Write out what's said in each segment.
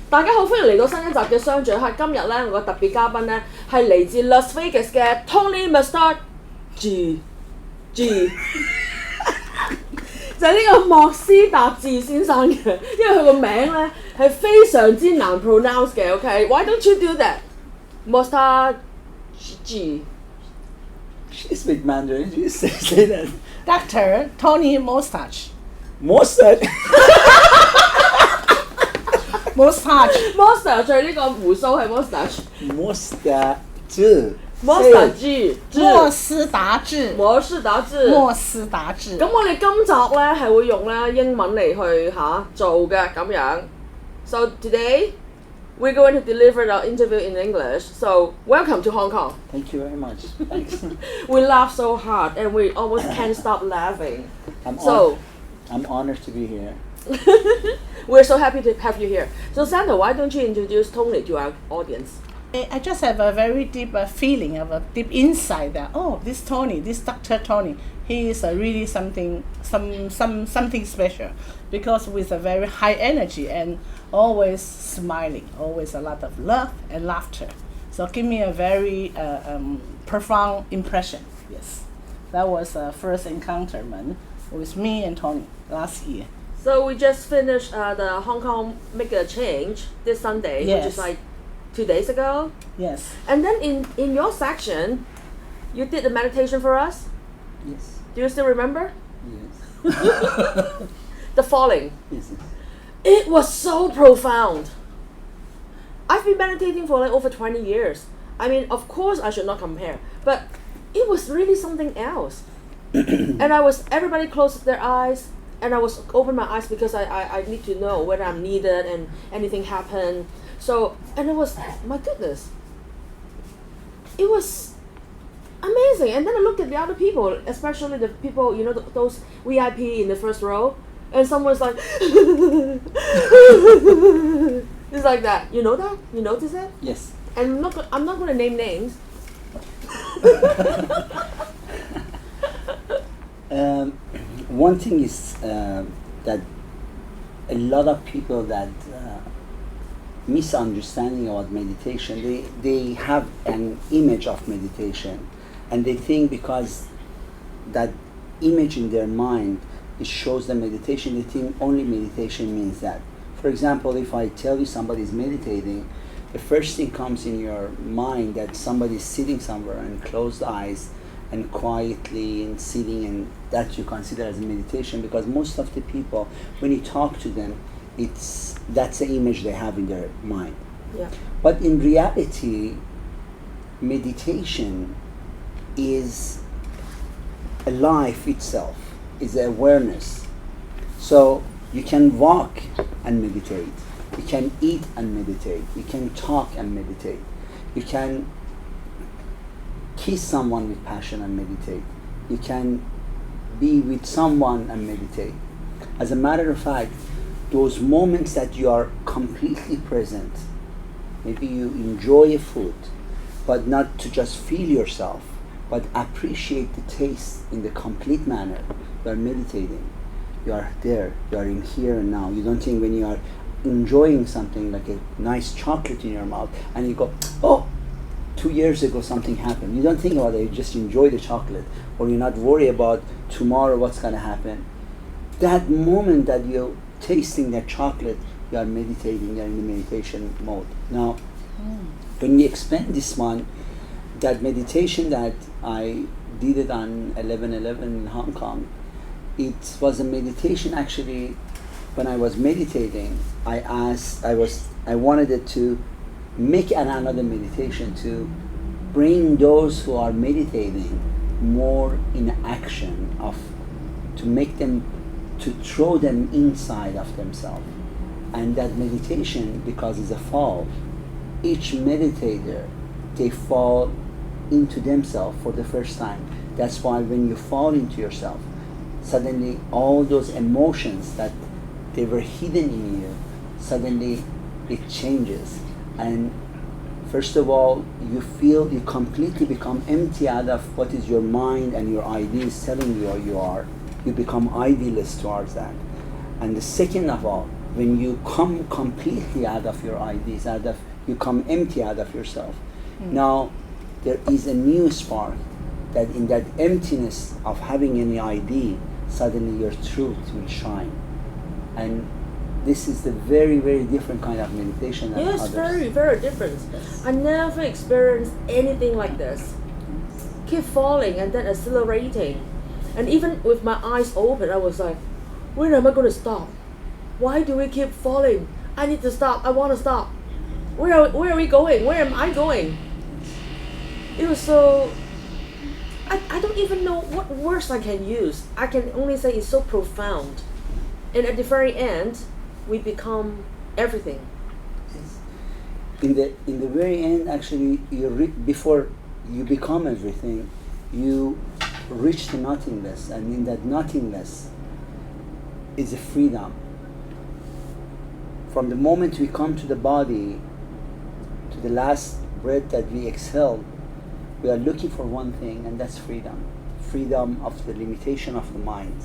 大家好，歡迎嚟到新一集嘅相聚一刻。今日咧，我個特別嘉賓咧係嚟自 Las Vegas 嘅 Tony Mostajir，就係呢個莫斯達治先生嘅，因為佢個名咧係非常之難 pronounce 嘅。OK，Why don't you do that? Mostajir. She speaks Mandarin. You say that. Dr Tony Mostajir. Mostajir. Mostajir 呢個胡鬚係 Mostajir。Mostajir。Mostajir。莫斯達治。莫斯達治。莫斯達治。咁我哋今集咧係會用咧英文嚟去做嘅咁樣。So today we're going to deliver our interview in English. So welcome to Hong Kong. Thank you very much. Thanks. We laugh so hard and we almost can't stop laughing. I'm honored to be here. We're so happy to have you here. So Santa, why don't you introduce Tony to our audience? I just have a very deep feeling of a deep insight that this Tony, this Dr. Tony, he is really something special, because with a very high energy and always smiling, always a lot of love and laughter. So give me a very profound impression. Yes, that was the first encounterment with me and Tony last year. So we just finished the Hong Kong Make a Change this Sunday, yes. Which is like 2 days ago. Yes. And then in your section, you did the meditation for us? Yes. Do you still remember? Yes. The falling. Yes. It was so profound. I've been meditating for like over 20 years. I mean, of course I should not compare, but it was really something else. And everybody closed their eyes, and I was open my eyes because I need to know whether I'm needed and anything happened. So, and it was, my goodness, it was amazing. And then I looked at the other people, especially the people, those VIP in the first row, and someone's like, it's like that. You know that? You notice that? Yes. And I'm not going to name names. One thing is that a lot of people that misunderstanding about meditation, they have an image of meditation, and they think because that image in their mind, it shows them meditation, they think only meditation means that. For example, if I tell you somebody is meditating, the first thing comes in your mind that somebody is sitting somewhere and closed eyes and quietly and sitting, and that you consider as meditation, because most of the people, when you talk to them, that's the image they have in their mind. Yeah. But in reality, meditation is a life itself, is awareness. So you can walk and meditate, you can eat and meditate, you can talk and meditate, you can kiss someone with passion and meditate, you can be with someone and meditate. As a matter of fact, those moments that you are completely present, maybe you enjoy a food, but not to just feel yourself, but appreciate the taste in the complete manner. You are meditating, you are there, you are in here and now. You don't think when you are enjoying something like a nice chocolate in your mouth and you go, 2 years ago something happened. You don't think about it, you just enjoy the chocolate, or you're not worried about tomorrow what's going to happen. That moment that you're tasting that chocolate, you are meditating, you're in the meditation mode. Now, when we explain this one, that meditation that I did it on 11/11 in Hong Kong, it was a meditation actually. When I was meditating, I wanted it to make another meditation to bring those who are meditating more in action, to make them, to throw them inside of themselves. And that meditation, because it's a fall, each meditator, they fall into themselves for the first time. That's why when you fall into yourself, suddenly all those emotions that they were hidden in you, suddenly it changes. And first of all, you feel you completely become empty out of what is your mind and your ideas telling you you are. You become idealist towards that. And the second of all, when you come completely out of your ideas, you come empty out of yourself. Now there is a new spark that in that emptiness of having any idea, suddenly your truth will shine. And this is the very, very different kind of meditation than Yes, others. very, very different. I never experienced anything like this. Keep falling and then accelerating. And even with my eyes open, I was like, when am I going to stop? Why do we keep falling? I need to stop. I want to stop. Where are we going? Where am I going? It was so... I don't even know what words I can use. I can only say it's so profound. And at the very end, we become everything. In the very end, actually, before you become everything, you reach the nothingness, and in that nothingness is a freedom. From the moment we come to the body, to the last breath that we exhale, we are looking for one thing, and that's freedom. Freedom of the limitation of the mind.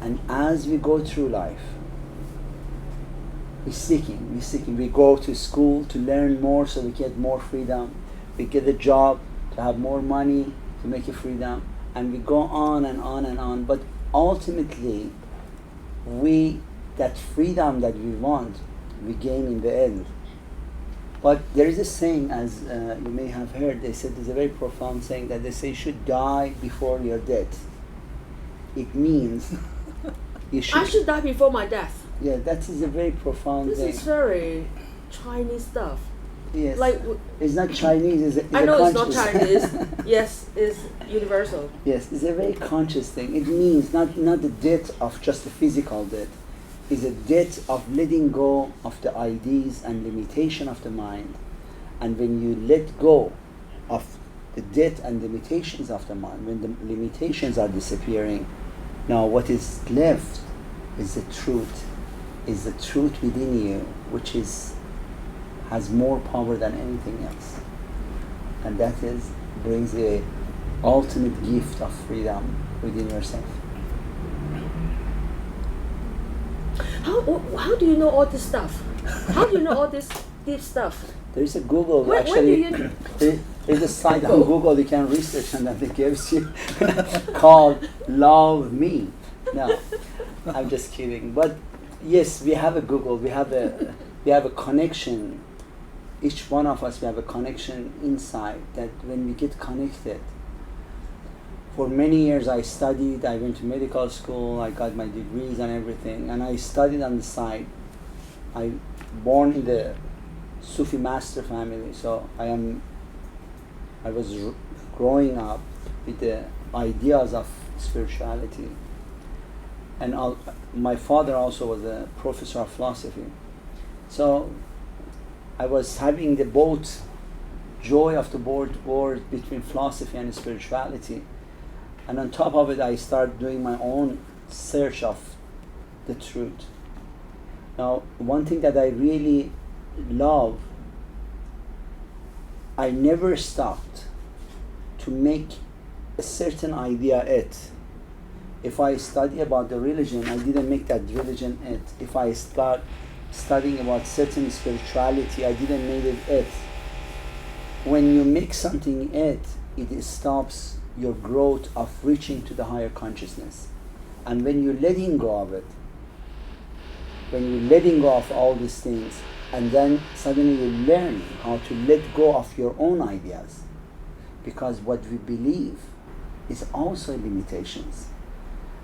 And as we go through life, we're seeking. We go to school to learn more so we get more freedom. We get a job to have more money to make a freedom. And we go on and on and on. But ultimately, that freedom that we want, we gain in the end. But there is a saying, as you may have heard, they said there's a very profound saying that they say you should die before your death. It means I should die before my death. Yeah, that is a very profound thing. This is very Chinese stuff. Yes. Like it's not Chinese. It's I know a it's not conscious. Chinese. Yes, it's universal. Yes, it's a very conscious thing. It means not the death of just the physical death. It's a death of letting go of the ideas and limitation of the mind. And when you let go of the death and limitations of the mind, when the limitations are disappearing, now what is left is the truth. Is the truth within you, which has more power than anything else. And that brings the ultimate gift of freedom within yourself. How do you know all this stuff? How do you know all this deep stuff? There is a Google, Where actually, do there's a site on Google you can research and that it gives you called Love Me. No, I'm just kidding. But yes, we have a Google, we have a connection. Each one of us, we have a connection inside that when we get connected. For many years I studied, I went to medical school, I got my degrees and everything, and I studied on the side. I born in the Sufi master family, so I was growing up with the ideas of spirituality. And my father also was a professor of philosophy. So I was having the both joy of the both between philosophy and spirituality. And on top of it, I started doing my own search of the truth. Now, one thing that I really love, I never stopped to make a certain idea it. If I study about the religion, I didn't make that religion it. If I start studying about certain spirituality, I didn't make it it. When you make something it stops your growth of reaching to the higher consciousness. And when you're letting go of it, when you're letting go of all these things, and then suddenly you learn how to let go of your own ideas. Because what we believe is also limitations.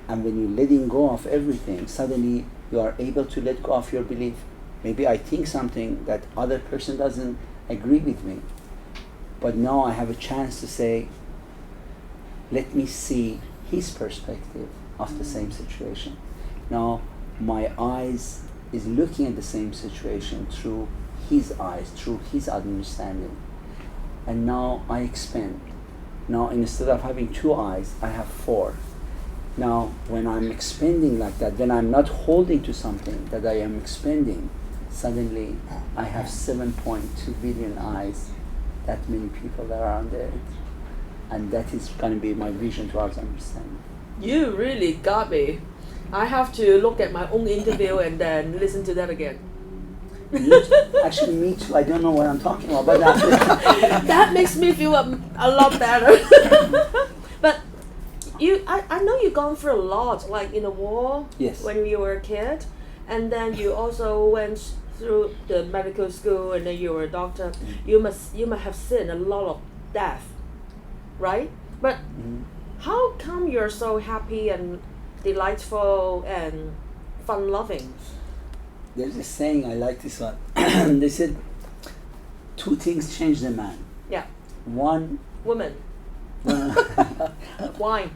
And when you're letting go of everything, suddenly you are able to let go of your belief. Maybe I think something that other person doesn't agree with me. But now I have a chance to say, let me see his perspective of the same situation. Now my eyes is looking at the same situation through his eyes, through his understanding. And now I expand. Now instead of having 2 eyes, I have 4. Now when I'm expanding like that, when I'm not holding to something that I am expanding, suddenly I have 7.2 billion eyes, that many people that are on there. And that is going to be my vision towards understanding. You really got me. I have to look at my own interview and then listen to that again. Actually, me too. I don't know what I'm talking about, but That makes me feel a lot better. But I know you've gone through a lot, like in the war, Yes. when you were a kid, and then you also went through the medical school, and then you were a doctor. You must have seen a lot of death, right? But how come you're so happy and delightful and fun-loving? There's a saying, I like this one. They said, two things change the man. Yeah. One, Women. Wine.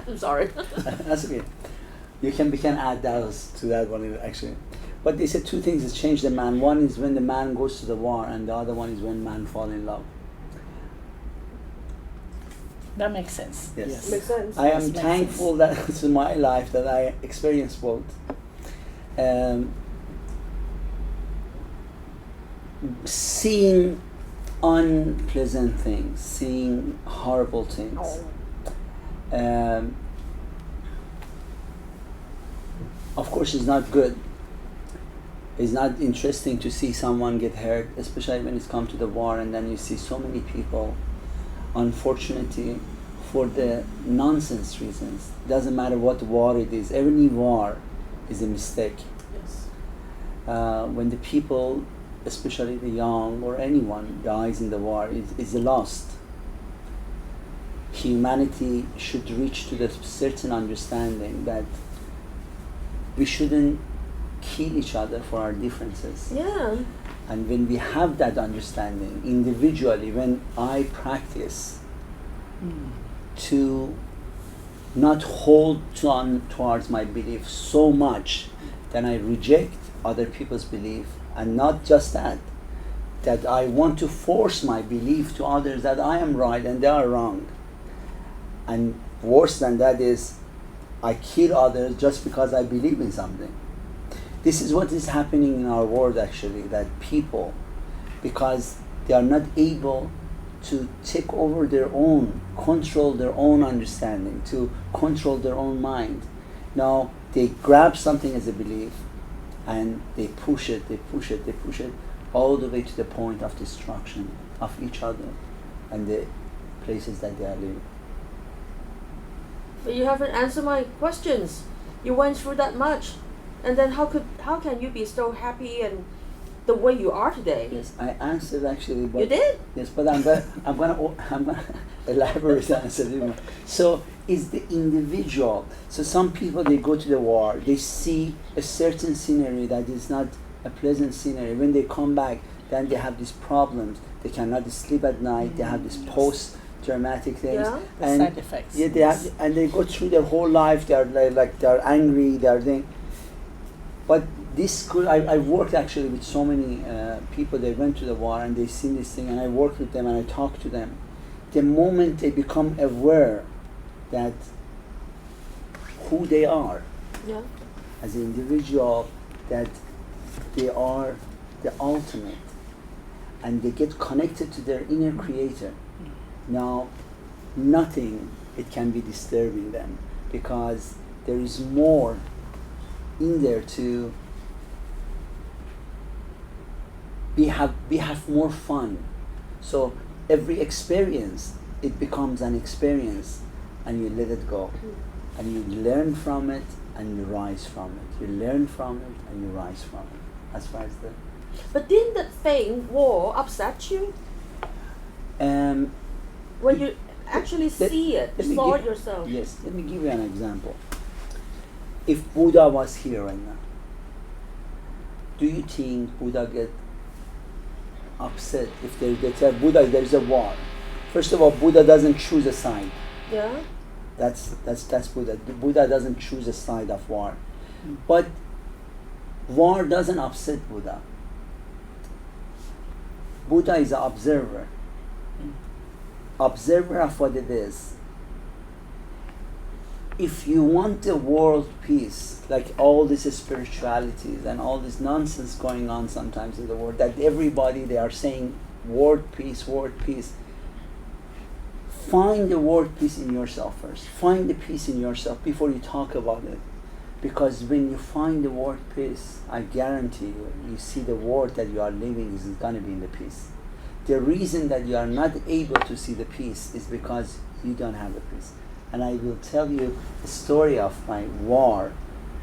I'm sorry. that's okay. We can add those to that one actually. But they said two things that change the man. One is when the man goes to the war, and the other one is when man fall in love. That makes sense. Yes. Makes sense. I am Yes, makes thankful that it's in my life that I experienced both. Seeing unpleasant things, seeing horrible things. Of course, it's not good. It's not interesting to see someone get hurt, especially when it's come to the war, and then you see so many people, unfortunately, for the nonsense reasons. Doesn't matter what war it is. Every war is a mistake. Yes. When the people, especially the young or anyone, dies in the war, is lost. Humanity should reach to the certain understanding that we shouldn't kill each other for our differences. Yeah. And when we have that understanding individually, when I practice to not hold on towards my belief so much that I reject other people's belief, and not just that I want to force my belief to others that I am right and they are wrong. And worse than that is I kill others just because I believe in something. This is what is happening in our world actually, that people, because they are not able to take over their own, control their own understanding, to control their own mind. Now they grab something as a belief and they push it all the way to the point of destruction of each other and the places that they are living. But you haven't answered my questions. You went through that much, and then how can you be so happy and the way you are today? Yes, I answered actually. But You did? Yes, but I'm gonna elaborate the answer a little more. So is the individual. So some people, they go to the war, they see a certain scenery that is not a pleasant scenery. When they come back, then they have these problems. They cannot sleep at night. They have these post-traumatic things. Yeah. The And side effects. yeah, they have, and they go through their whole life. They are like they are angry. They are doing. But this could. I worked actually with so many people. They went to the war and they seen this thing, and I worked with them and I talked to them. The moment they become aware that who they are Yeah. as an individual, that they are the ultimate, and they get connected to their inner creator. Now, nothing it can be disturbing them, because there is more in there to we have more fun. So every experience, it becomes an experience, and you let it go, and you learn from it, and you rise from it. You learn from it, and you rise from it. As far as the But didn't that thing, war, upset you? When you actually see it, let me saw give- it yourself? Yes, let me give you an example. If Buddha was here right now, do you think Buddha get upset if they tell Buddha there's a war? First of all, Buddha doesn't choose a side. Yeah. That's Buddha. The Buddha doesn't choose a side of war. But war doesn't upset Buddha. Buddha is an observer. Observer of what it is. If you want the world peace, like all these spiritualities and all this nonsense going on sometimes in the world, that everybody, they are saying world peace, find the word peace in yourself first. Find the peace in yourself before you talk about it. Because when you find the word peace, I guarantee you, you see the world that you are living is going to be in the peace. The reason that you are not able to see the peace is because you don't have the peace. And I will tell you the story of my war.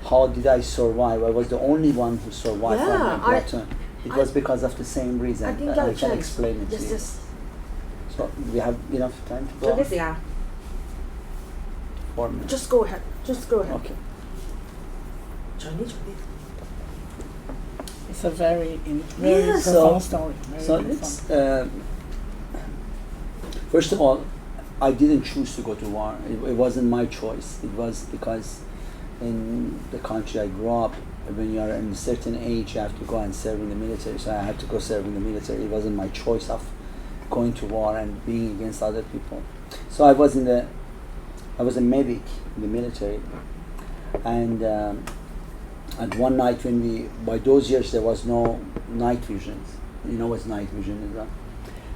How did I survive? I was the only one who survived from my platoon. It was because of the same reason. I think I can explain it to you. Yes. So we have enough time to go? 仲有幾時間 4 minutes. Just go ahead. Just go ahead. Okay. 長啲。 It's a very Yeah, profound story. So Very let's, profound. first of all, I didn't choose to go to war. It wasn't my choice. It was because in the country I grew up, when you are in a certain age, you have to go and serve in the military. So I had to go serve in the military. It wasn't my choice of going to war and being against other people. So I was a medic in the military. And one night by those years there was no night visions. You know what night vision is, right?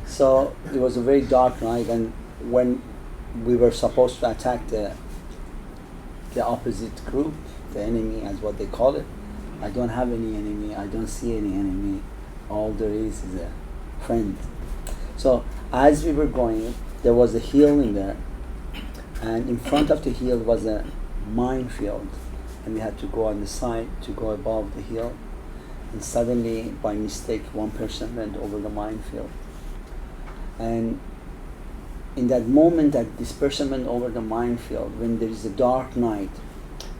So it was a very dark night, and when we were supposed to attack the opposite group, the enemy as what they call it, I don't have any enemy, I don't see any enemy, all there is a friend. So as we were going, there was a hill in there, and in front of the hill was a minefield, and we had to go on the side to go above the hill, and suddenly by mistake one person went over the minefield, and in that moment that this person went over the minefield, when there is a dark night,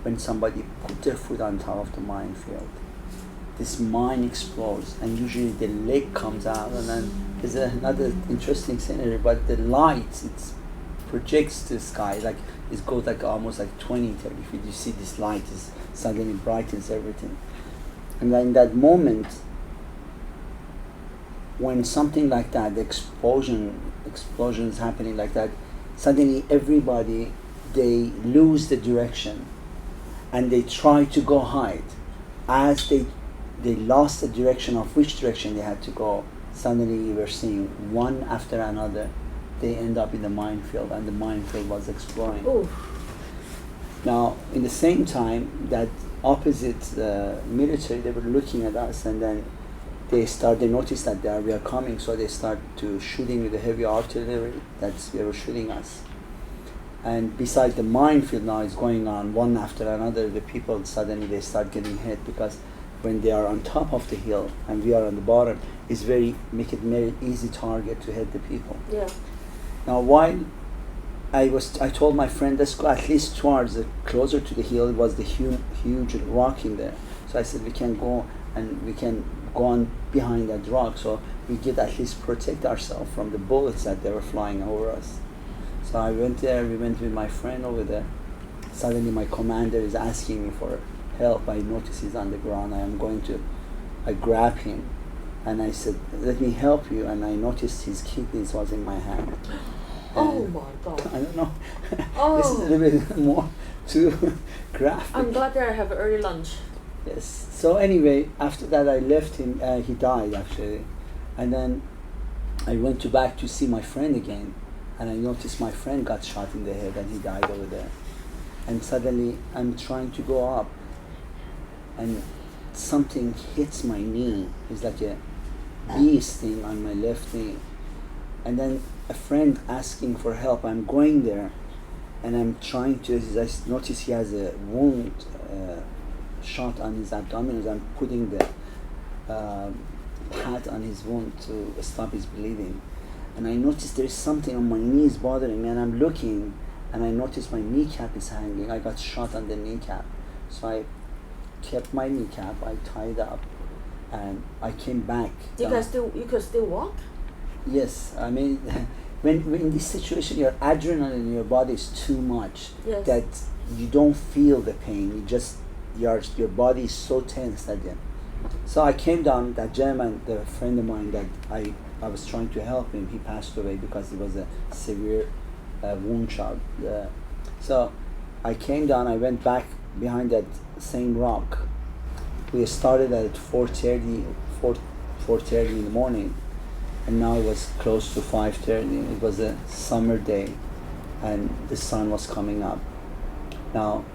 when somebody put their foot on top of the minefield, this mine explodes, and usually the leg comes out, and then there's another interesting scenery, but the light, it projects to the sky, like it goes like almost like 20, 30 feet. You see this light is suddenly brightens everything. And then in that moment, when something like that, the explosion is happening like that, suddenly everybody, they lose the direction and they try to go hide. As they lost the direction of which direction they had to go, suddenly you were seeing one after another, they end up in the minefield, and the minefield was exploding. Ooh. Now, in the same time, that opposite military, they were looking at us, and then they noticed that we are coming, so they start to shooting with the heavy artillery. They were shooting us. And beside the minefield now is going on one after another. The people suddenly they start getting hit, because when they are on top of the hill and we are on the bottom, it's make it very easy target to hit the people. Yeah. Now while I told my friend, let's go at least towards closer to the hill. It was the huge rock in there. So I said we can go and we can go on behind that rock, so we could at least protect ourselves from the bullets that they were flying over us. So I went there, we went with my friend over there. Suddenly my commander is asking me for help. I notice he's on the ground. I grab him and I said, let me help you. And I noticed his kidneys was in my hand. Oh my God. I don't know. Oh. This is a little bit more too graphic. I'm glad that I have early lunch. Yes. So anyway, after that I left him. He died actually. And then I went back to see my friend again. And I noticed my friend got shot in the head and he died over there. And suddenly I'm trying to go up, and something hits my knee. It's like a bee sting on my left knee. And then a friend asking for help. I'm going there, and I'm trying to, I notice he has a wound, shot on his abdomen. I'm putting the pad on his wound to stop his bleeding. And I noticed there's something on my knees bothering me, and I'm looking, and I noticed my kneecap is hanging. I got shot on the kneecap. So I kept my kneecap, I tied up, and I came back. You could still walk? Yes, I mean, when in this situation, your adrenaline in your body is too much. Yes. That you don't feel the pain. Your body is so tense that then. So I came down. That gentleman, the friend of mine that I was trying to help him, he passed away because it was a severe wound shot. So I came down. I went back behind that same rock. We started at 4:30 in the morning, and now it was close to 5:30. It was a summer day, and the sun was coming up. Now,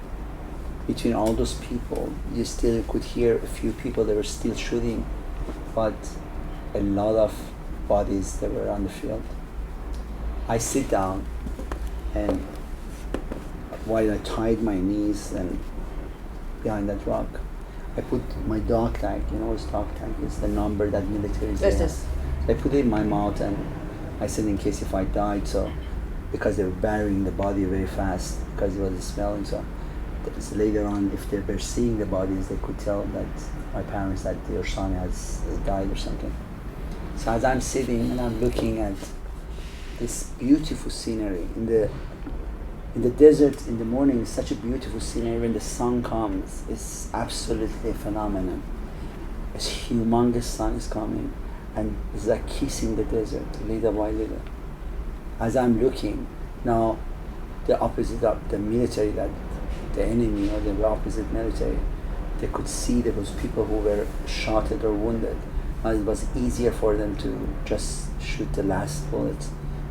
between all those people, you still could hear a few people that were still shooting, but a lot of bodies that were on the field. I sit down, and while I tied my knees and behind that rock, I put my dog tag. You know what dog tag is? The number that military Yes, yes. I put it in my mouth, and I said in case if I died, so because they were burying the body very fast because it was smelling, so later on if they were seeing the bodies, they could tell that my parents that their son has died or something. So as I'm sitting and I'm looking at this beautiful scenery in the desert in the morning, it's such a beautiful scenery. When the sun comes, it's absolutely a phenomenon. A humongous sun is coming, and it's like kissing the desert, little by little. As I'm looking, now the opposite of the military, that the enemy or the opposite military, they could see there was people who were shot or wounded. And it was easier for them to just shoot the last bullet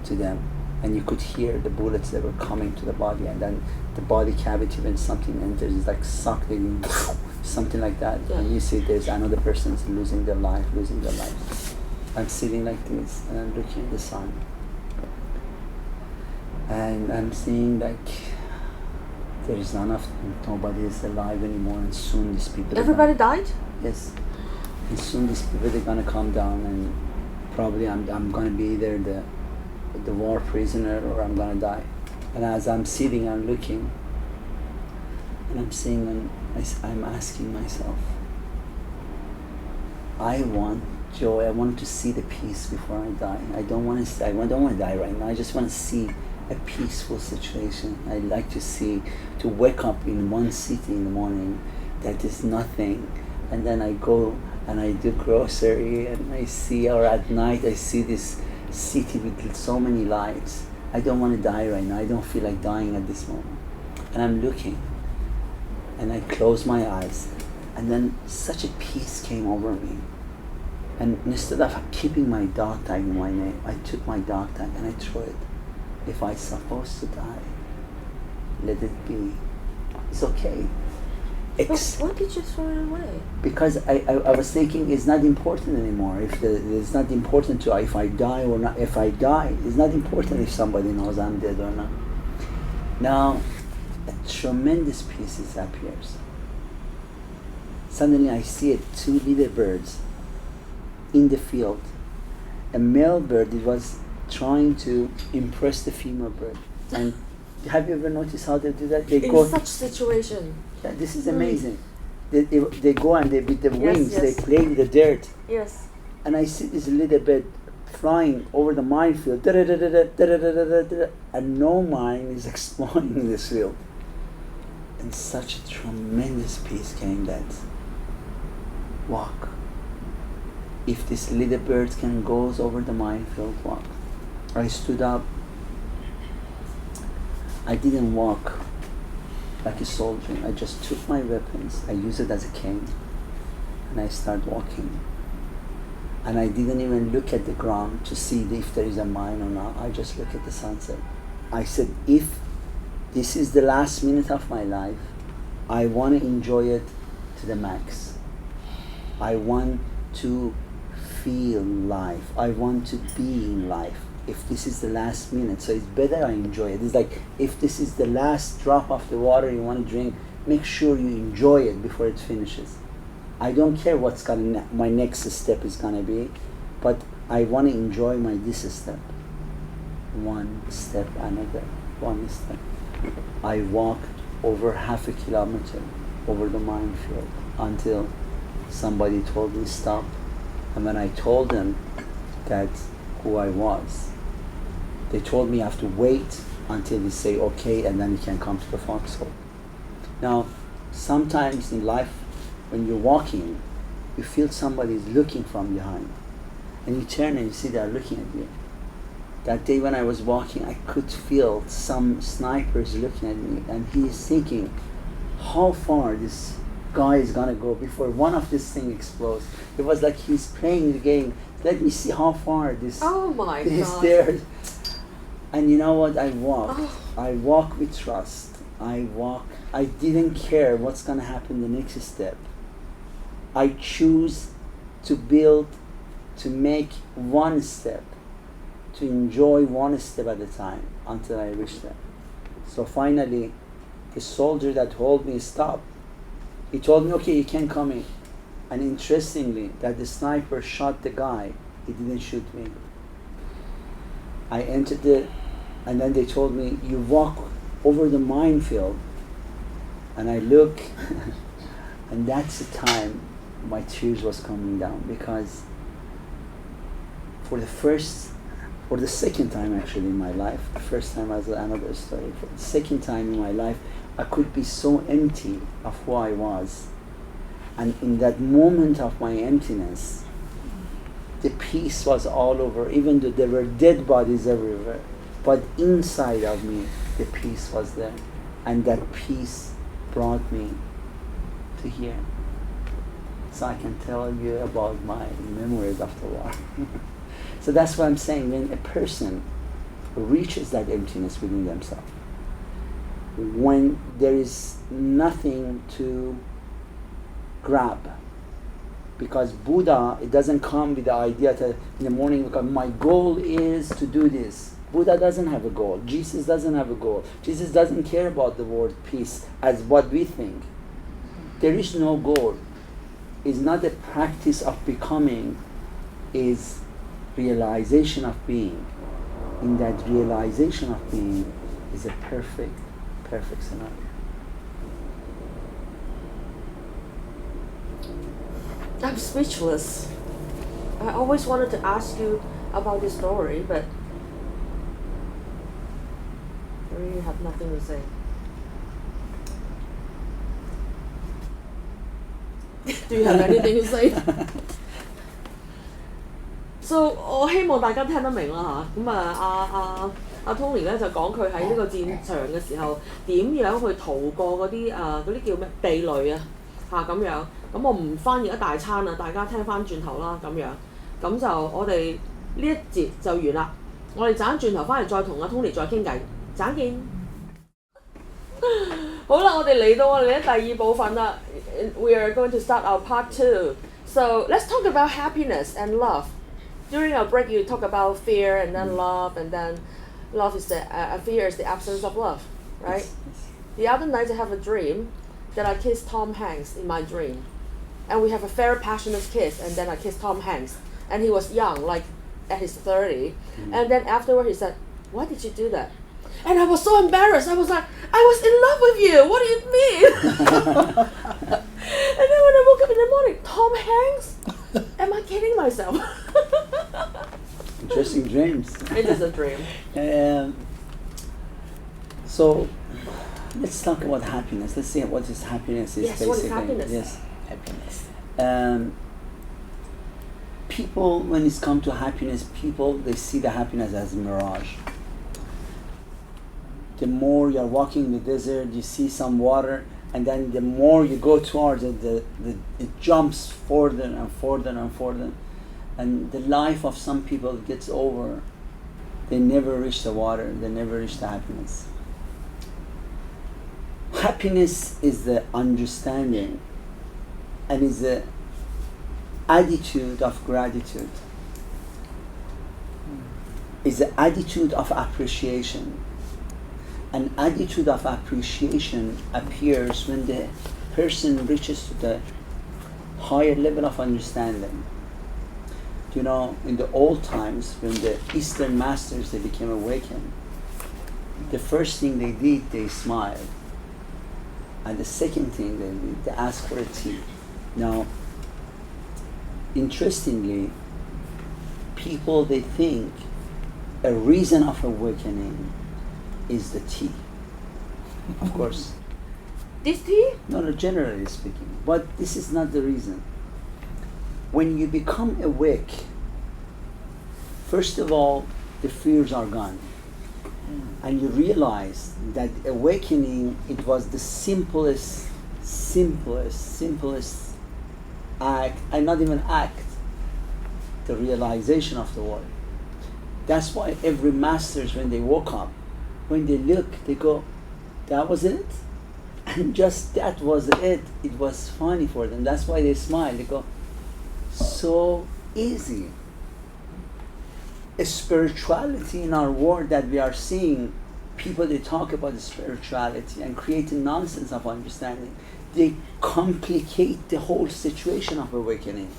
to them. And you could hear the bullets that were coming to the body, and then the body cavity, when something enters, it's like sucked in, something like that. Yeah. And you see there's another person's losing their life. I'm sitting like this, and I'm looking at the sun. And I'm seeing like there is nobody is alive anymore, and soon these people... Everybody died? Yes. And soon these people, they're gonna come down, and probably I'm gonna be either the war prisoner or I'm gonna die. And as I'm sitting, I'm looking, and I'm seeing, and I'm asking myself, I want joy. I want to see the peace before I die. I don't want to die right now. I just want to see a peaceful situation. I like to wake up in one city in the morning that is nothing, and then I go and I do grocery, and I see, or at night I see this city with so many lights. I don't want to die right now. I don't feel like dying at this moment. And I'm looking, and I close my eyes, and then such a peace came over me. And instead of keeping my dog tag in my name, I took my dog tag and I threw it. If I'm supposed to die, let it be. It's okay. Why did you throw it away? Because I was thinking it's not important anymore. It's not important to if I die or not. If I die, it's not important if somebody knows I'm dead or not. Now, a tremendous peace appears. Suddenly I see two little birds in the field. A male bird, it was trying to impress the female bird. And have you ever noticed how they do that? They go in such situation. Yeah, this is amazing. They go and they with the wings, yes. they play with the dirt. Yes. And I see this little bird flying over the minefield, and no mine is exploding in this field. And such a tremendous peace came that walk. If this little bird can go over the minefield, walk. I stood up. I didn't walk like a soldier. I just took my weapons. I used it as a cane, and I started walking. And I didn't even look at the ground to see if there is a mine or not. I just looked at the sunset. I said, if this is the last minute of my life, I want to enjoy it to the max. I want to feel life. I want to be in life. If this is the last minute, so it's better I enjoy it. It's like if this is the last drop of the water you want to drink, make sure you enjoy it before it finishes. I don't care what's my next step is gonna be, but I want to enjoy this step. One step, another, one step. I walked over half a kilometer over the minefield until somebody told me stop. And when I told them that who I was, they told me I have to wait until they say okay, and then you can come to the foxhole. Now, sometimes in life, when you're walking, you feel somebody is looking from behind, and you turn and you see they're looking at you. That day when I was walking, I could feel some snipers looking at me, and he is thinking how far this guy is gonna go before one of this thing explodes. It was like he's playing the game. Let me see how far this Oh my is God. there. And you know what? I walk with trust. I didn't care what's going to happen the next step. I choose to make one step, to enjoy one step at a time until I reach there. So finally, the soldier that told me stop, he told me, okay, you can come in. And interestingly, that the sniper shot the guy, he didn't shoot me. I entered and then they told me, you walk over the minefield. And I look, and that's the time my tears was coming down, because for the second time actually in my life, the first time was another story, for the second time in my life, I could be so empty of who I was. And in that moment of my emptiness, the peace was all over, even though there were dead bodies everywhere. But inside of me, the peace was there. And that peace brought me to here. So I can tell you about my memories of the war. So that's what I'm saying. When a person reaches that emptiness within themselves, when there is nothing to grab, because Buddha, it doesn't come with the idea that in the morning, because my goal is to do this. Buddha doesn't have a goal. Jesus doesn't have a goal. Jesus doesn't care about the word peace as what we think. There is no goal. It's not a practice of becoming, is realization of being. In that realization of being is a perfect scenario. I'm speechless. I always wanted to ask you about this story, but I really have nothing to say. Do you have anything to say? So 我希望大家聽得明啦嚇，咁阿 Tony 咧就講佢喺呢個戰場嘅時候點樣去逃過嗰啲叫咩地雷啊嚇咁樣，咁我唔翻譯一大餐啊，大家聽翻轉頭啦咁樣，咁就我哋呢一節就完啦，我哋陣轉頭翻嚟再同阿 Tony 再傾偈，陣見。好啦，我哋嚟到我哋第二部分啦。We are going to start our part 2. So let's talk about happiness and love. During our break, you talk about fear and then love, and then love is fear is the absence of love, right? Yes. The other night I have a dream that I kissed Tom Hanks in my dream, and we have a very passionate kiss, and then I kissed Tom Hanks, and he was young, like at his 30, and then afterward he said, "Why did you do that?" And I was so embarrassed. I was like, I was in love with you. What do you mean? And then when I woke up in the morning, Tom Hanks? Am I kidding myself? Interesting dreams. It is a dream. So let's talk about happiness. Let's see what is happiness is. Yes, basically. what is happiness? Yes, Happiness. People, when it's come to happiness, they see the happiness as a mirage. The more you're walking in the desert, you see some water, and then the more you go towards it, it jumps further and further and further. And the life of some people gets over. They never reach the water, they never reach the happiness. Happiness is the understanding and is the attitude of gratitude. Is the attitude of appreciation. An attitude of appreciation appears when the person reaches to the higher level of understanding. You know, in the old times, when the Eastern masters, they became awakened, the first thing they did, they smiled. And the second thing they did, they asked for a tea. Now, interestingly, people, they think a reason of awakening is the tea. Of course. This tea? No, generally speaking. But this is not the reason. When you become awake, first of all, the fears are gone. And you realize that awakening, it was the simplest act, and not even act, the realization of the world. That's why every masters, when they woke up, when they look, they go, that was it? And just that was it. It was funny for them. That's why they smile. They go, so easy. A spirituality in our world that we are seeing, people they talk about the spirituality and create a nonsense of understanding. They complicate the whole situation of awakening.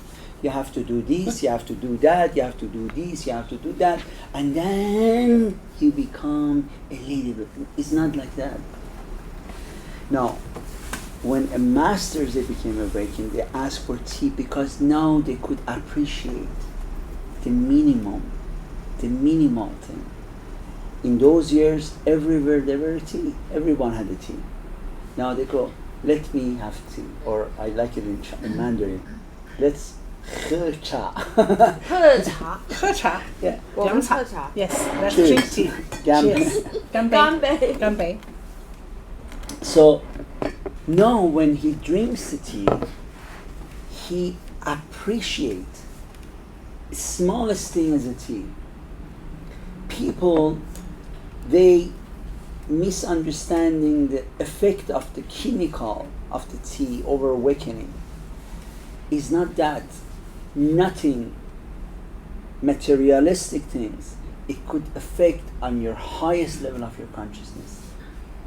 You have to do this, you have to do that, you have to do this, you have to do that, and then you become a lady. It's not like that. Now, when a masters they became awakened, they asked for tea because now they could appreciate the minimal thing. In those years, everywhere there were tea. Everyone had a tea. Now they go, let me have tea, or I like it in Mandarin. Let's 喝茶. 喝茶， 喝茶 Yeah. 我们喝茶。 Yes, let's Cheers. drink tea. Cheers. 干杯。干杯。干杯。 So now when he drinks the tea, he appreciates the smallest thing as a tea. People, they misunderstanding the effect of the chemical of the tea over awakening. Is not that nothing materialistic things. It could affect on your highest level of your consciousness.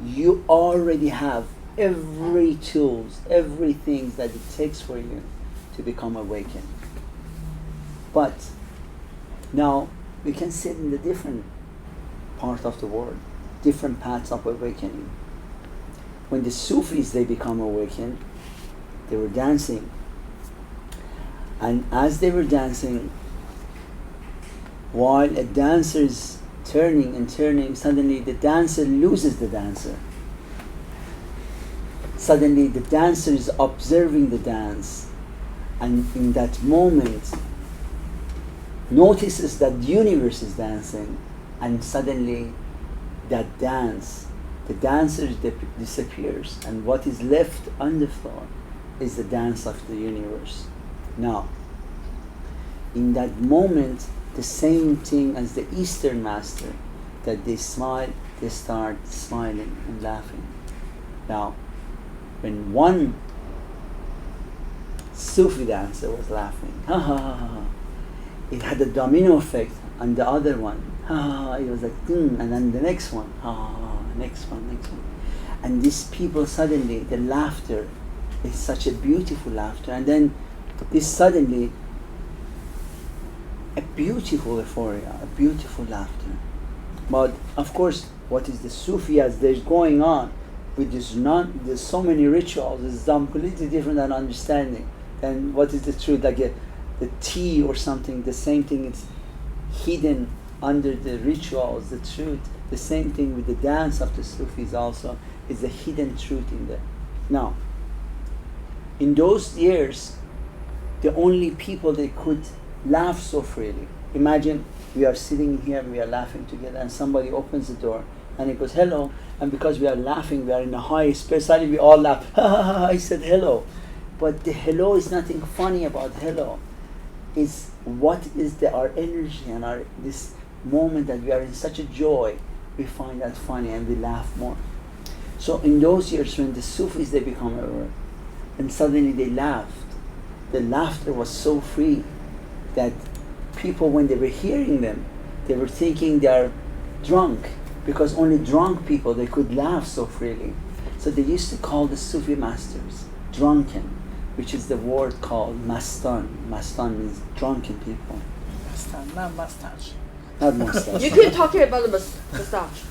You already have every tools, everything that it takes for you to become awakened. But now we can sit in the different part of the world, different paths of awakening. When the Sufis they become awakened, they were dancing. And as they were dancing, while a dancer is turning and turning, suddenly the dancer loses the dancer. Suddenly the dancer is observing the dance, and in that moment notices that the universe is dancing, and suddenly that dance, the dancer disappears, and what is left on the floor is the dance of the universe. Now, in that moment, the same thing as the Eastern master, that they smile, they start smiling and laughing. Now, when one Sufi dancer was laughing, ha ha ha ha, it had a domino effect on the other one. Ha ha ha, it was like, and then the next one, ha ha ha, next one. And these people suddenly, the laughter is such a beautiful laughter, and then this suddenly a beautiful euphoria, a beautiful laughter. But of course, what is the Sufi as there's going on with this there's so many rituals, it's completely different than understanding. And what is the truth? Like the tea or something, the same thing, it's hidden under the rituals, the truth. The same thing with the dance of the Sufis also, is a hidden truth in there. Now, in those years, the only people they could laugh so freely. Imagine we are sitting here, we are laughing together, and somebody opens the door and he goes, hello, and because we are laughing, we are in a high space, suddenly we all laugh, ha ha ha, I said hello. But the hello is nothing funny about hello. It's what is our energy and our this moment that we are in such a joy, we find that funny and we laugh more. So in those years when the Sufis they become aware, and suddenly they laughed, the laughter was so free that people, when they were hearing them, they were thinking they are drunk, because only drunk people they could laugh so freely. So they used to call the Sufi masters drunken, which is the word called mastan. Mastan means drunken people. Mastan, not mustache. Not mustache. You keep talking about the mustache.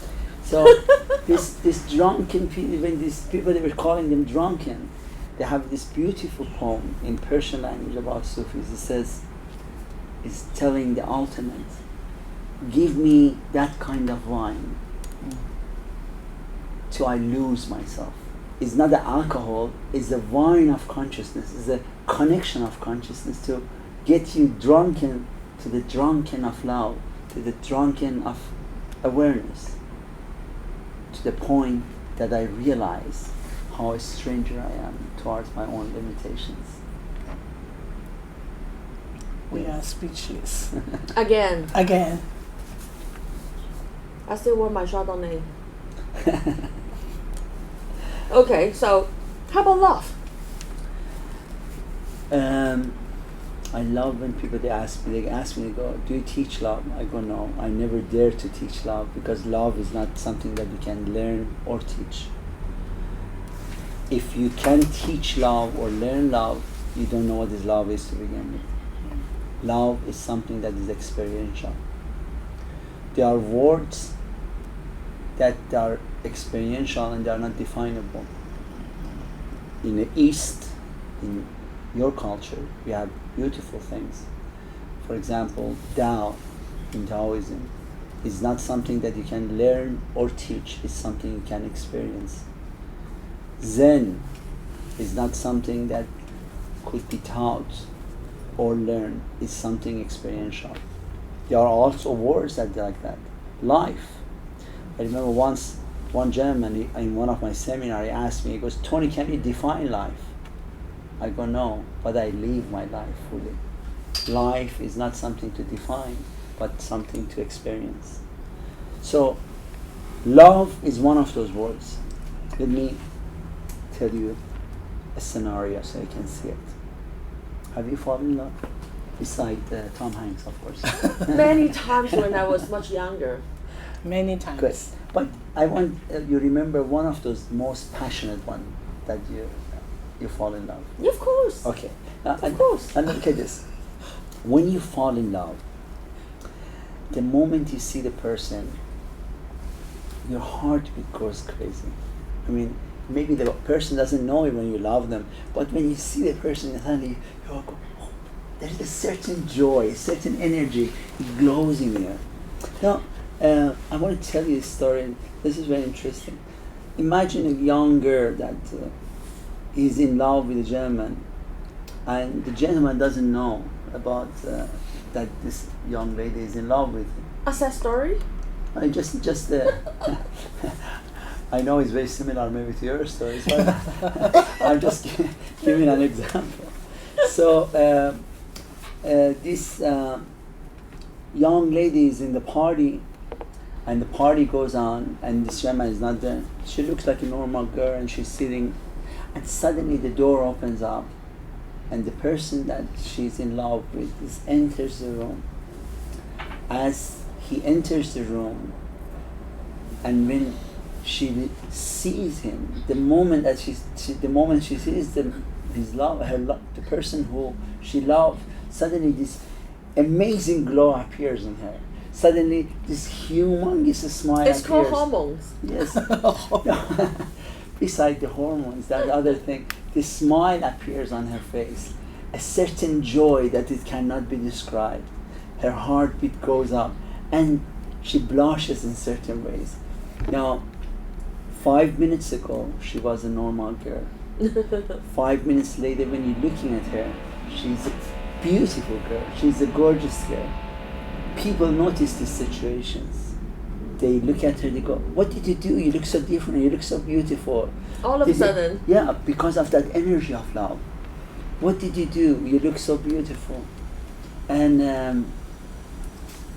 So this drunken people, when these people they were calling them drunken, they have this beautiful poem in Persian language about Sufis. It says, it's telling the ultimate, give me that kind of wine till I lose myself. It's not the alcohol, it's the wine of consciousness, it's the connection of consciousness to get you drunken to the drunken of love, to the drunken of awareness, to the point that I realize how a stranger I am towards my own limitations. We are speechless. Again. I still want my Chardonnay. Okay, so how about love? I love when people they ask me, they go, do you teach love? I go, no, I never dare to teach love, because love is not something that you can learn or teach. If you can teach love or learn love, you don't know what this love is to begin with. Love is something that is experiential. There are words that are experiential and they are not definable. In the East, in your culture, we have beautiful things. For example, Tao in Taoism is not something that you can learn or teach, it's something you can experience. Zen is not something that could be taught or learned, it's something experiential. There are also words that are like that. Life. I remember once one gentleman in one of my seminars, he asked me, he goes, Tony, can you define life? I go, no, but I live my life fully. Life is not something to define, but something to experience. So, love is one of those words. Let me tell you a scenario so you can see it. Have you fallen in love? Beside Tom Hanks, of course. Many times when I was much younger. Many times. Good. But I want you remember one of those most passionate one that you fall in love. Yeah, of course. Okay. Of course. And look at this. When you fall in love, the moment you see the person, your heartbeat goes crazy. I mean, maybe the person doesn't know it when you love them, but when you see the person, suddenly you go, oh, there's a certain joy, a certain energy, it glows in you. Now, I want to tell you a story. This is very interesting. Imagine a young girl that is in love with a gentleman, and the gentleman doesn't know about that this young lady is in love with him. A sad story? I just I know it's very similar maybe to your stories, but I'm just giving an example. So this young lady is in the party, and the party goes on, and this gentleman is not there. She looks like a normal girl, and she's sitting, and suddenly the door opens up, and the person that she's in love with enters the room. As he enters the room, and when she sees him, the moment that she sees the person who she loves, suddenly this amazing glow appears in her. Suddenly this humongous smile appears. It's called hormones. Yes. Beside the hormones, that other thing, the smile appears on her face. A certain joy that it cannot be described. Her heartbeat goes up, and she blushes in certain ways. Now, 5 minutes ago, she was a normal girl. 5 minutes later, when you're looking at her, she's a beautiful girl. She's a gorgeous girl. People notice these situations. They look at her, they go, what did you do? You look so different, you look so beautiful. All of a sudden. Yeah, because of that energy of love. What did you do? You look so beautiful. And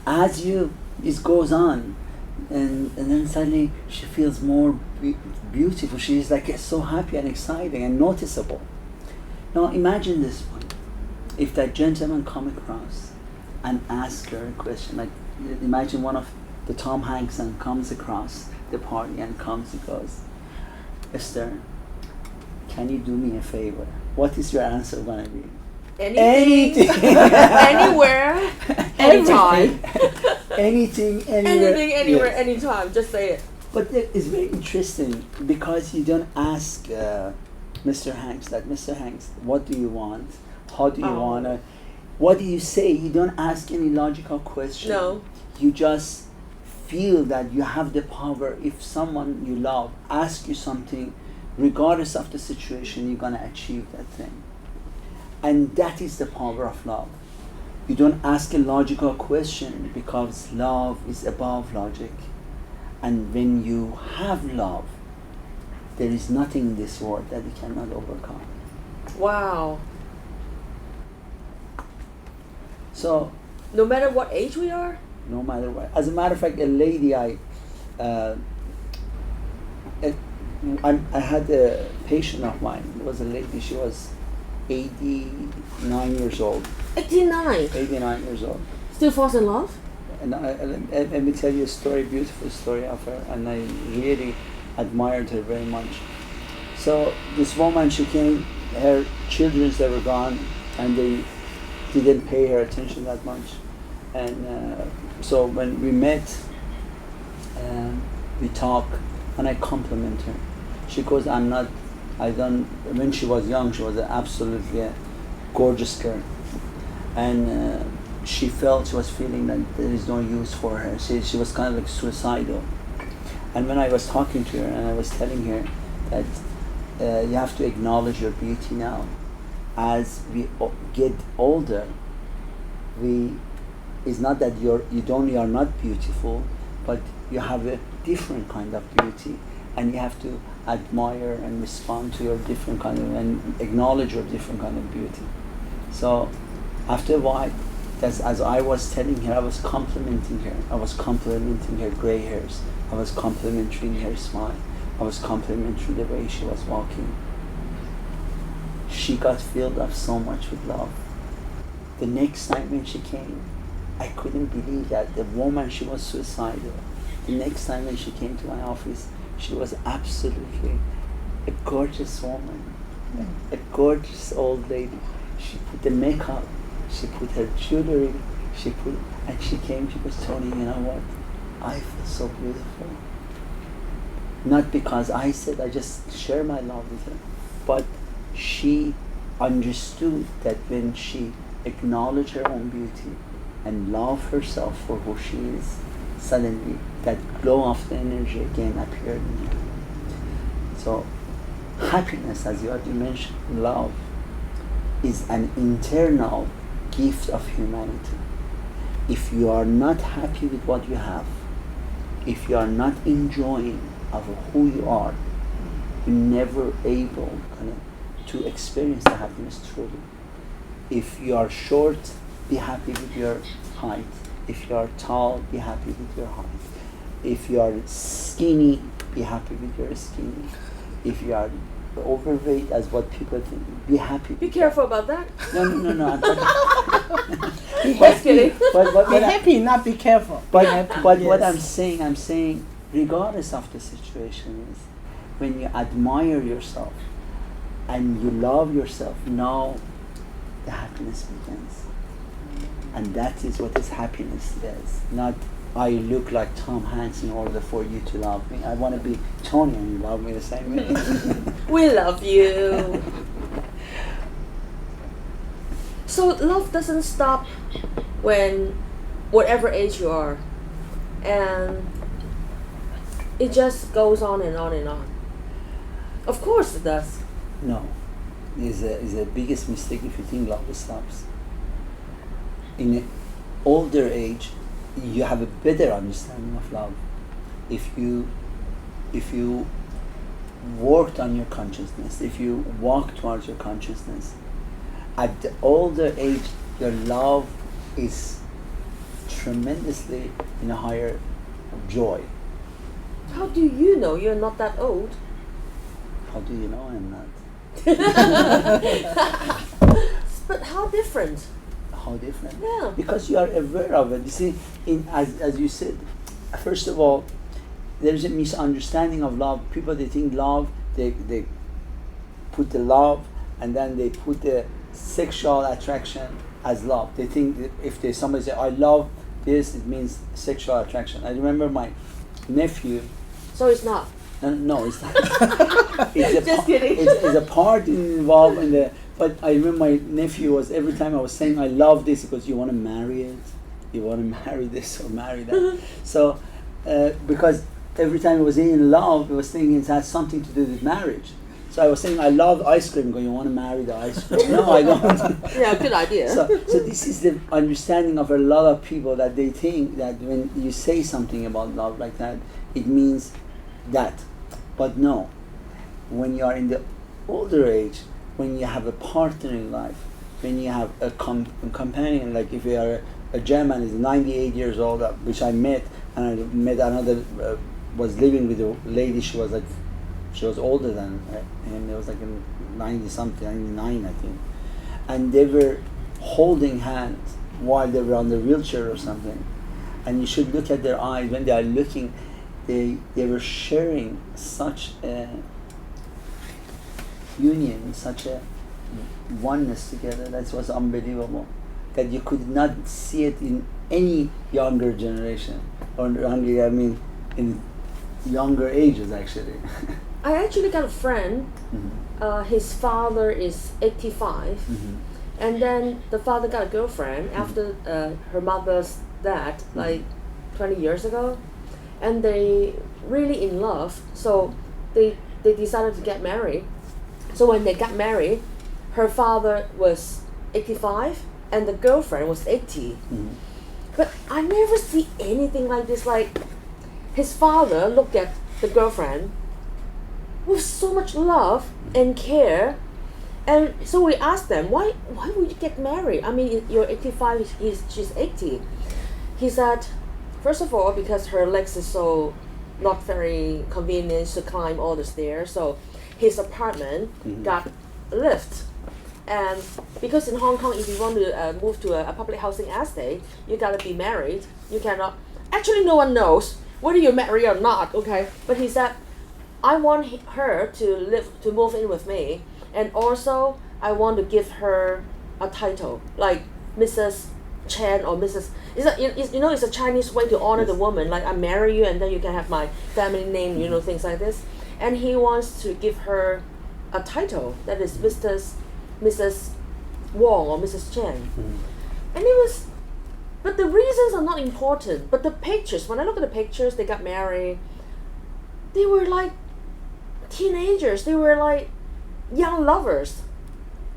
as this goes on, and then suddenly she feels more beautiful. She's like so happy and exciting and noticeable. Now imagine this one. If that gentleman come across and ask her a question, like imagine one of the Tom Hanks and comes across the party and comes and goes, Esther, can you do me a favor? What is your answer gonna be? Anything. Anywhere. Anytime. Anything, anywhere. Anything, anywhere, Yes. anytime. Just say it. But it's very interesting because you don't ask Mr. Hanks that, Mr. Hanks, what do you want? How do you want it? What do you say? You don't ask any logical question. No. You just feel that you have the power. If someone you love asks you something, regardless of the situation, you're going to achieve that thing. And that is the power of love. You don't ask a logical question because love is above logic. And when you have love, there is nothing in this world that you cannot overcome. Wow. So, no matter what age we are? no matter what. As a matter of fact, a lady I I had a patient of mine. It was a lady. She was 89 years old. 89. 89 years old. Still falls in love? And let me tell you a story, beautiful story of her, and I really admired her very much. So this woman, she came, her children, they were gone, and they didn't pay her attention that much. And so when we met, we talked, and I compliment her. She goes, when she was young, she was absolutely a gorgeous girl. And she was feeling that there is no use for her. She was kind of like suicidal. And when I was talking to her and I was telling her that you have to acknowledge your beauty now. As we get older, it's not that you are not beautiful, but you have a different kind of beauty, and you have to admire and respond to your different kind of, and acknowledge your different kind of beauty. So after a while, as I was telling her, I was complimenting her. I was complimenting her gray hairs. I was complimenting her smile. I was complimenting the way she was walking. She got filled up so much with love. The next time when she came, I couldn't believe that the woman, she was suicidal. The next time when she came to my office, she was absolutely a gorgeous woman, a gorgeous old lady. She put the makeup, she put her jewelry, and she came, she goes, Tony, you know what? I feel so beautiful. Not because I said, I just share my love with her, but she understood that when she acknowledged her own beauty and loved herself for who she is, suddenly that glow of the energy again appeared in her. So happiness, as you already mentioned, love, is an internal gift of humanity. If you are not happy with what you have, if you are not enjoying of who you are, you're never able to experience the happiness truly. If you are short, be happy with your height. If you are tall, be happy with your height. If you are skinny, be happy with your skinny. If you are overweight, as what people think, be happy. Be careful about that. No. I'm talking. Just kidding. Be happy, not be careful. But Yes. what I'm saying, regardless of the situation, is when you admire yourself and you love yourself, now the happiness begins. And that is what is happiness is. Not I look like Tom Hanks in order for you to love me. I want to be Tony and you love me the same way. We love you. So love doesn't stop when whatever age you are, and it just goes on and on and on. Of course it does. No, is the biggest mistake if you think love stops. In an older age, you have a better understanding of love. If you worked on your consciousness, if you walk towards your consciousness, at the older age, your love is tremendously in a higher joy. How do you know you're not that old? How do you know I'm not? But how different? How different? Yeah. Because you are aware of it. You see, as you said, first of all, there is a misunderstanding of love. People, they think love, they put the love and then they put the sexual attraction as love. They think that if somebody say, I love this, it means sexual attraction. I remember my nephew. So it's not. No, it's not. Just kidding. It's a part involved in the. But I remember my nephew was, every time I was saying I love this, he goes, you want to marry it? You want to marry this or marry that? So, because every time he was in love, he was thinking it has something to do with marriage. So I was saying I love ice cream. Go, you want to marry the ice cream? No, I don't. Yeah, good idea. So this is the understanding of a lot of people, that they think that when you say something about love like that, it means that. But no, when you are in the older age, when you have a partner in life, when you have a companion, like if you are a German is 98 years old, which I met, and I met another was living with a lady. She was older than him. It was like in 90 something, 99 I think, and they were holding hands while they were on the wheelchair or something. And you should look at their eyes when they are looking. They were sharing such a union, such a oneness together. That was unbelievable. That you could not see it in any younger generation, or younger, I mean, in younger ages actually. I actually got a friend. His father is 85, and then the father got a girlfriend after her mother's death, like 20 years ago, and they really in love. So they decided to get married. So when they got married, her father was 85 and the girlfriend was 80. But I never see anything like this. Like, his father looked at the girlfriend with so much love and care. And so we asked them, why would you get married? I mean, you're 85, she's 80. He said, first of all, because her legs is so not very convenient to climb all the stairs, so his apartment got a lift. And because in Hong Kong, if you want to move to a public housing estate, you gotta be married. You cannot. Actually, no one knows whether you're married or not. Okay, but he said, I want her to move in with me, and also I want to give her a title like Mrs. Chen or Mrs. It's a Chinese way to honor the woman. Like, I marry you, and then you can have my family name. Things like this. And he wants to give her a title that is Mrs. Wong or Mrs. Chen. And it was, but the reasons are not important. But the pictures, when I look at the pictures, they got married. They were like teenagers. They were like young lovers.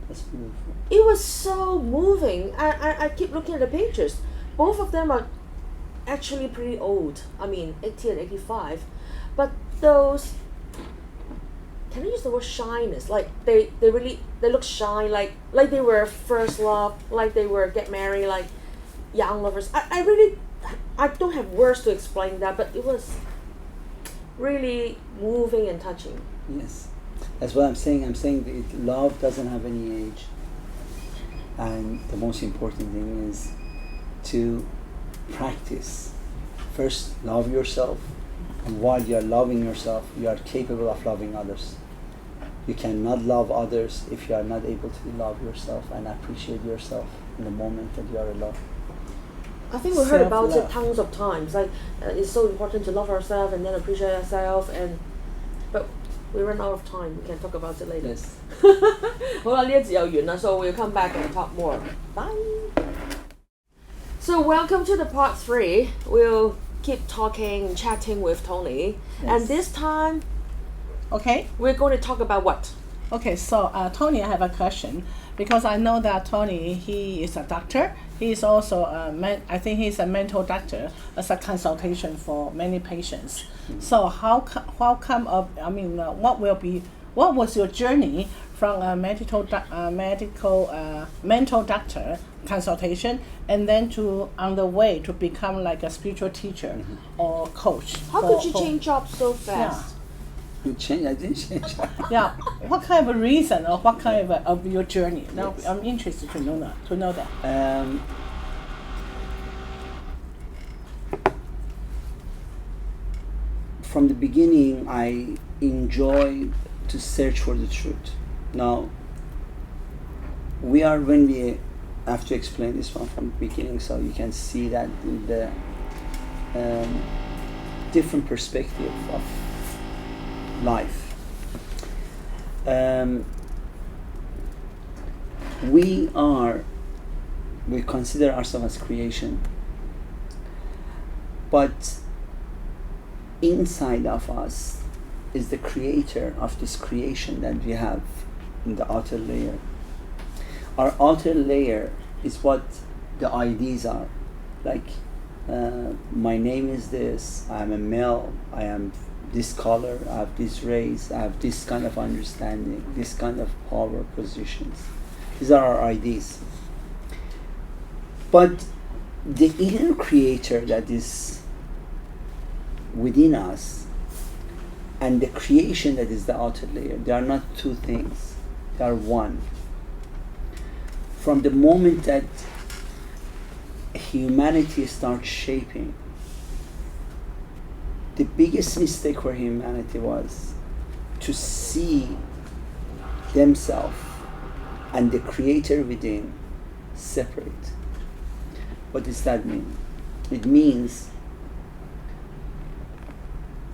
That's beautiful. It was so moving. I keep looking at the pictures. Both of them are actually pretty old. I mean, 80 and 85. But those, can I use the word shyness? Like, they look shy, like they were first love, like they were get married, like young lovers. I don't have words to explain that, but it was really moving and touching. Yes, that's what I'm saying. I'm saying that love doesn't have any age, and the most important thing is to practice. First, love yourself, and while you are loving yourself, you are capable of loving others. You cannot love others if you are not able to love yourself and appreciate yourself in the moment that you are alone. I think we heard about it tons of times. Like, it's so important to love ourselves and then appreciate ourselves. But we ran out of time. We can talk about it later. Yes. 好啦，呢一節又完啦, so we'll come back and talk more. Bye. So welcome to the part 3. We'll keep talking, chatting with Tony. Yes. And this time, Okay. we're going to talk about what? Okay, so Tony, I have a question, because I know that Tony, he is a doctor. He is also I think he's a mental doctor as a consultation for many patients. So what was your journey from a mental doctor consultation and then on the way to become like a spiritual teacher or coach? How could you change jobs so fast? I didn't change. Yeah, what kind of a reason or what kind of your journey? Now, yes. I'm interested to know that. From the beginning, I enjoy to search for the truth. Now, when we have to explain this one from the beginning, so you can see that in the different perspective of life. We consider ourselves as creation, but inside of us is the creator of this creation that we have in the outer layer. Our outer layer is what the ideas are. Like, my name is this, I am a male, I am this color, I have this race, I have this kind of understanding, this kind of power positions. These are our ideas. But the inner creator that is within us and the creation that is the outer layer. They are not two things, they are one. From the moment that humanity starts shaping, the biggest mistake for humanity was to see themselves and the creator within separate. What does that mean? It means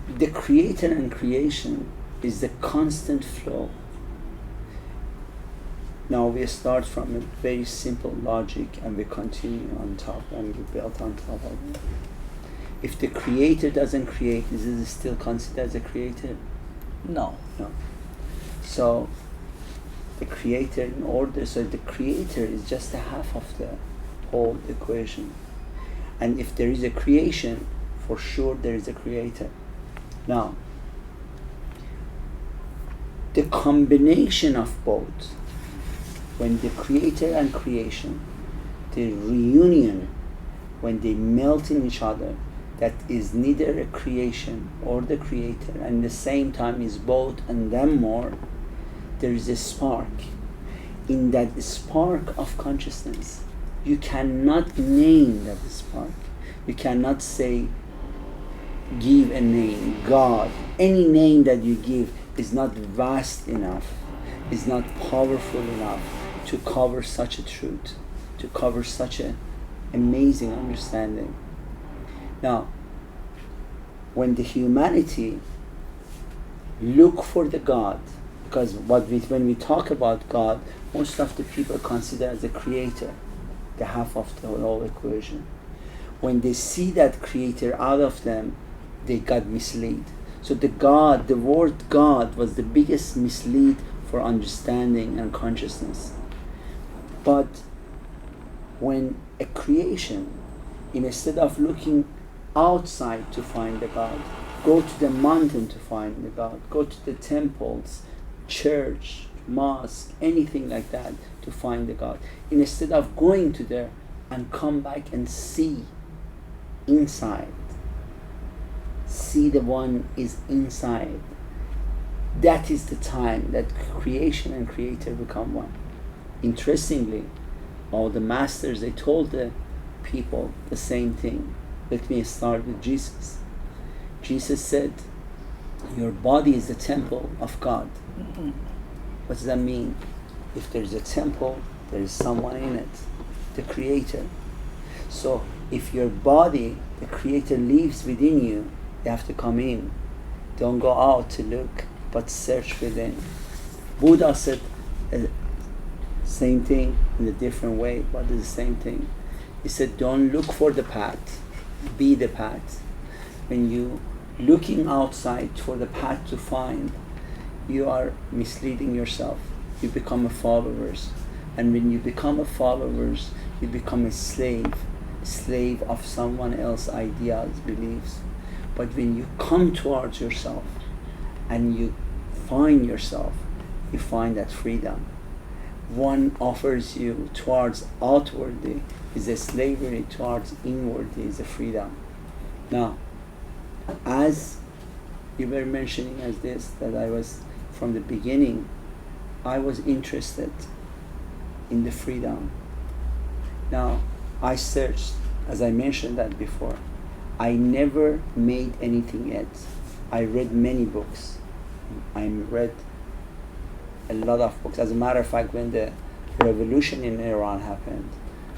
the creator and creation is the constant flow. Now we start from a very simple logic and we continue on top and we build on top of it. If the creator doesn't create, is it still considered as a creator? No. No. So the creator so the creator is just a half of the whole equation. And if there is a creation, for sure there is a creator. Now, the combination of both, when the creator and creation, the reunion, when they melt in each other, that is neither a creation or the creator, and at the same time is both and then more, there is a spark. In that spark of consciousness, you cannot name that spark. You cannot say, give a name, God. Any name that you give is not vast enough, is not powerful enough to cover such a truth, to cover such an amazing understanding. Now, when the humanity look for the God, because when we talk about God, most of the people consider as a creator, the half of the whole equation. When they see that creator out of them, they got misled. So the word God was the biggest mislead for understanding and consciousness. But when a creation, instead of looking outside to find the God, go to the mountain to find the God, go to the temples, church, mosque, anything like that to find the God. Instead of going to there and come back and see inside, see the one is inside, that is the time that creation and creator become one. Interestingly, all the masters, they told the people the same thing. Let me start with Jesus. Jesus said, your body is the temple of God. Mm-hmm. What does that mean? If there's a temple, there is someone in it, the creator. So if your body, the creator lives within you, you have to come in. Don't go out to look, but search within. Buddha said same thing in a different way, but it's the same thing. He said, don't look for the path, be the path. When you looking outside for the path to find, you are misleading yourself. You become a followers. And when you become a followers, you become a slave of someone else's ideas, beliefs. But when you come towards yourself and you find yourself, you find that freedom. One offers you towards outwardly is a slavery, towards inwardly is a freedom. Now, as you were mentioning as this, that I was, from the beginning, I was interested in the freedom. Now, I searched, as I mentioned that before, I never made anything yet. I read many books. I read a lot of books. As a matter of fact, when the revolution in Iran happened,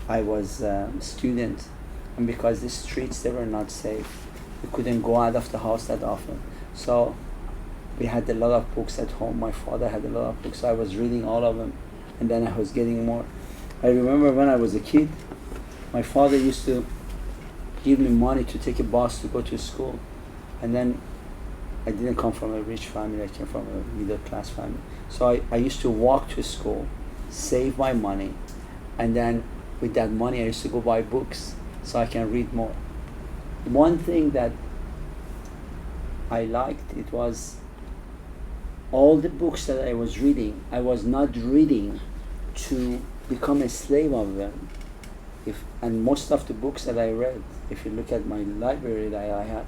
I was a student, and because the streets, they were not safe, we couldn't go out of the house that often. So we had a lot of books at home. My father had a lot of books, so I was reading all of them, and then I was getting more. I remember when I was a kid, my father used to give me money to take a bus to go to school, and then I didn't come from a rich family, I came from a middle class family. So I used to walk to school, save my money, and then with that money I used to go buy books so I can read more. One thing that I liked, it was all the books that I was reading, I was not reading to become a slave of them. And most of the books that I read, if you look at my library that I have,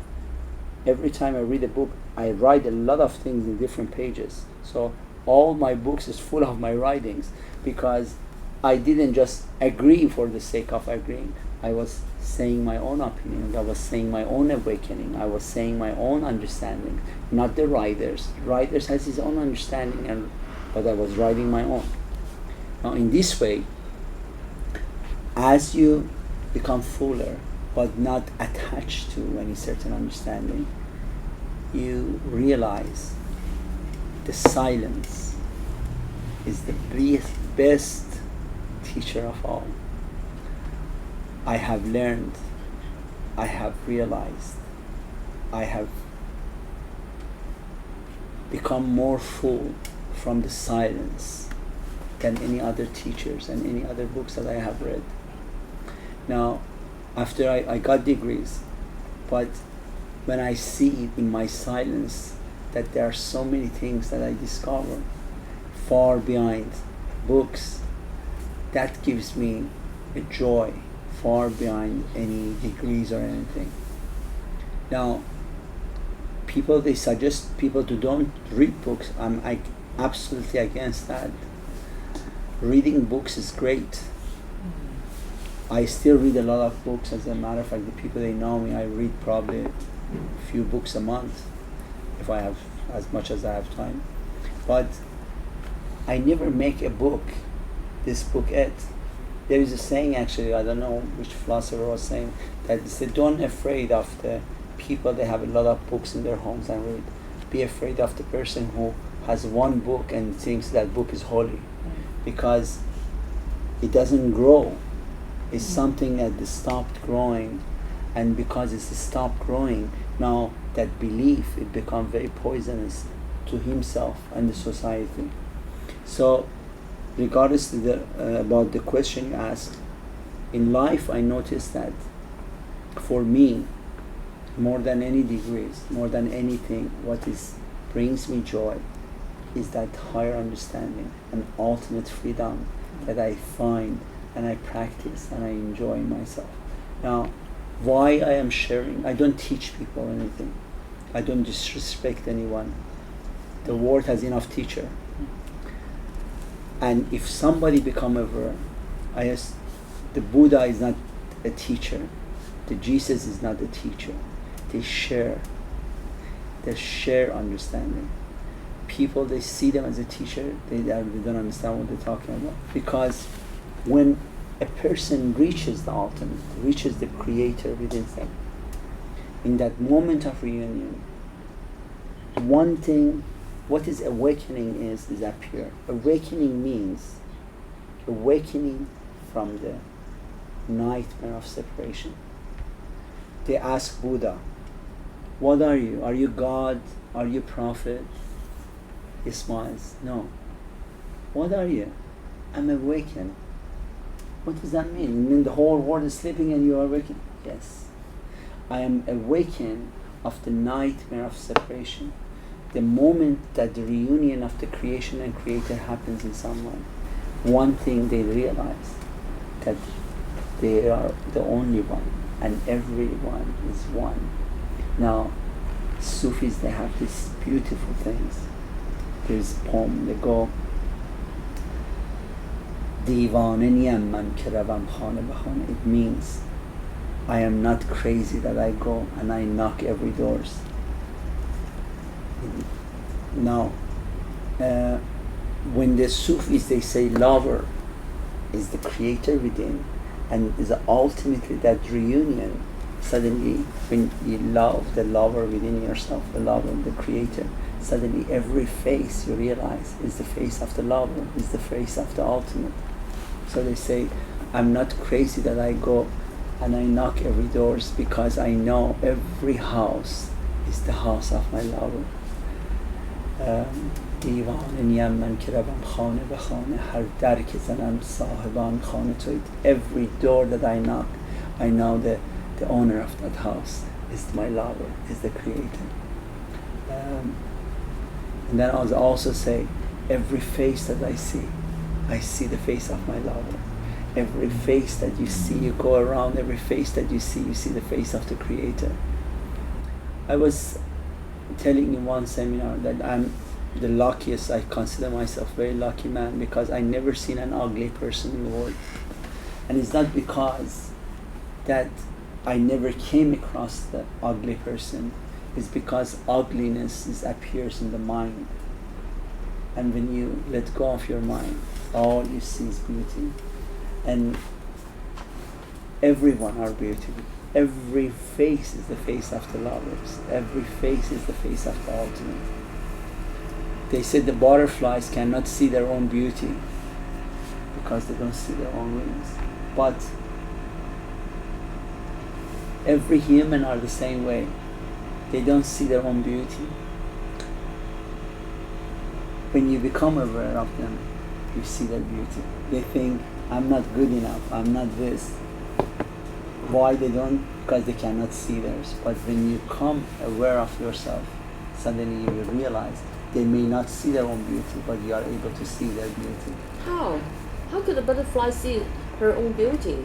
Every time I read a book, I write a lot of things in different pages. So all my books is full of my writings, because I didn't just agree for the sake of agreeing. I was saying my own opinions. I was saying my own awakening. I was saying my own understanding, not the writers. Writers has his own understanding, but I was writing my own. Now in this way, as you become fuller but not attached to any certain understanding, you realize the silence is the best teacher of all. I have learned, I have realized, I have become more full from the silence than any other teachers and any other books that I have read. Now, after I got degrees, but when I see in my silence that there are so many things that I discover far behind books, that gives me a joy far behind any degrees or anything. Now, they suggest people to don't read books. I'm absolutely against that. Reading books is great. I still read a lot of books. As a matter of fact, the people they know me, I read probably a few books a month, if I have as much as I have time. But I never make a book, this book it. There is a saying, actually, I don't know which philosopher was saying, that they said, don't be afraid of the people they have a lot of books in their homes and read. Be afraid of the person who has one book and thinks that book is holy, because it doesn't grow. It's something that stopped growing, and because it's stopped growing, now that belief, it becomes very poisonous to himself and the society. So regardless about the question you asked, in life I noticed that for me, more than any degrees, more than anything, what brings me joy is that higher understanding and ultimate freedom that I find and I practice and I enjoy myself. Now, why I am sharing, I don't teach people anything. I don't disrespect anyone. The world has enough teacher. And if somebody become aware, the Buddha is not a teacher. The Jesus is not a teacher. They share understanding. People, they see them as a teacher, they don't understand what they're talking about. Because when a person reaches the ultimate, reaches the creator within them, in that moment of reunion, one thing, what is awakening is appear. Awakening means awakening from the nightmare of separation. They ask Buddha, what are you? Are you God? Are you prophet? He smiles, no. What are you? I'm awakened. What does that mean? You mean the whole world is sleeping and you are awakened? Yes. I am awakened of the nightmare of separation. The moment that the reunion of the creation and creator happens in someone, one thing they realize, that they are the only one and everyone is one. Now, Sufis, they have these beautiful things. There's a poem, they go, دیوانه نیم من که روم خانه به خانه. It means I am not crazy that I go and I knock every doors. Now, when the Sufis, they say lover is the creator within, and is ultimately that reunion. Suddenly, when you love the lover within yourself, the lover, the creator, suddenly every face you realize is the face of the lover, is the face of the ultimate. So they say, I'm not crazy that I go and I knock every doors, because I know every house is the house of my lover. دیوانه نیم من که روم خانه به خانه، هر در که زنم صاحبان خانه تویید. Every door that I knock, I know the owner of that house is my lover, is the creator. And then I'll also say, every face that I see the face of my lover. Every face that you see, you go around, every face that you see the face of the creator. I was telling in one seminar that I'm the luckiest. I consider myself very lucky man because I never seen an ugly person in the world. And it's not because that I never came across the ugly person. It's because ugliness appears in the mind. And when you let go of your mind, all you see is beauty. And everyone are beautiful. Every face is the face of the lovers. Every face is the face of the ultimate. They said the butterflies cannot see their own beauty because they don't see their own wings. But every human are the same way. They don't see their own beauty. When you become aware of them, you see their beauty. They think, I'm not good enough, I'm not this. Why they don't? Because they cannot see theirs. But when you come aware of yourself, suddenly you will realize they may not see their own beauty, but you are able to see their beauty. How? How could a butterfly see her own beauty?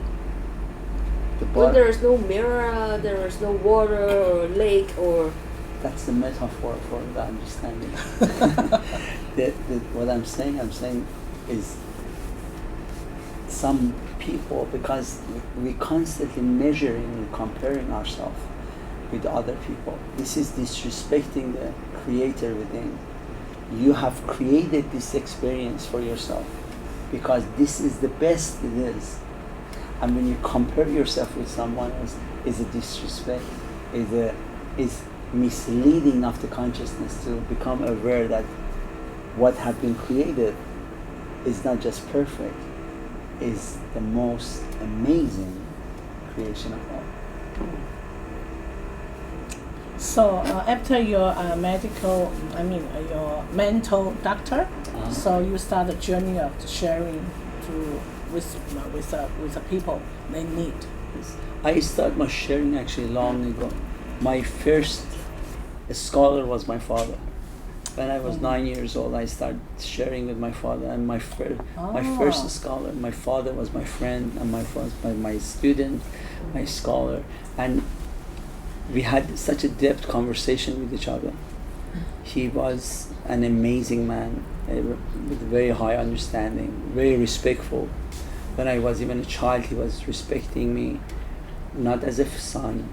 The When there is no mirror, there is no water or lake or... That's the metaphor for the understanding. What I'm saying is some people, because we constantly measuring and comparing ourselves with other people, this is disrespecting the creator within. You have created this experience for yourself because this is the best it is. And when you compare yourself with someone else, is a disrespect, is misleading of the consciousness to become aware that what has been created is not just perfect, is the most amazing creation of all. So after your your mental doctor, so you start a journey of sharing with the people they need. Yes. I started my sharing actually long ago. My first scholar was my father. When I was 9 years old, I started sharing with my father, and my first scholar, my father was my friend, and my father was my student, my scholar, and we had such a depth conversation with each other. He was an amazing man with very high understanding, very respectful. When I was even a child, he was respecting me, not as a son,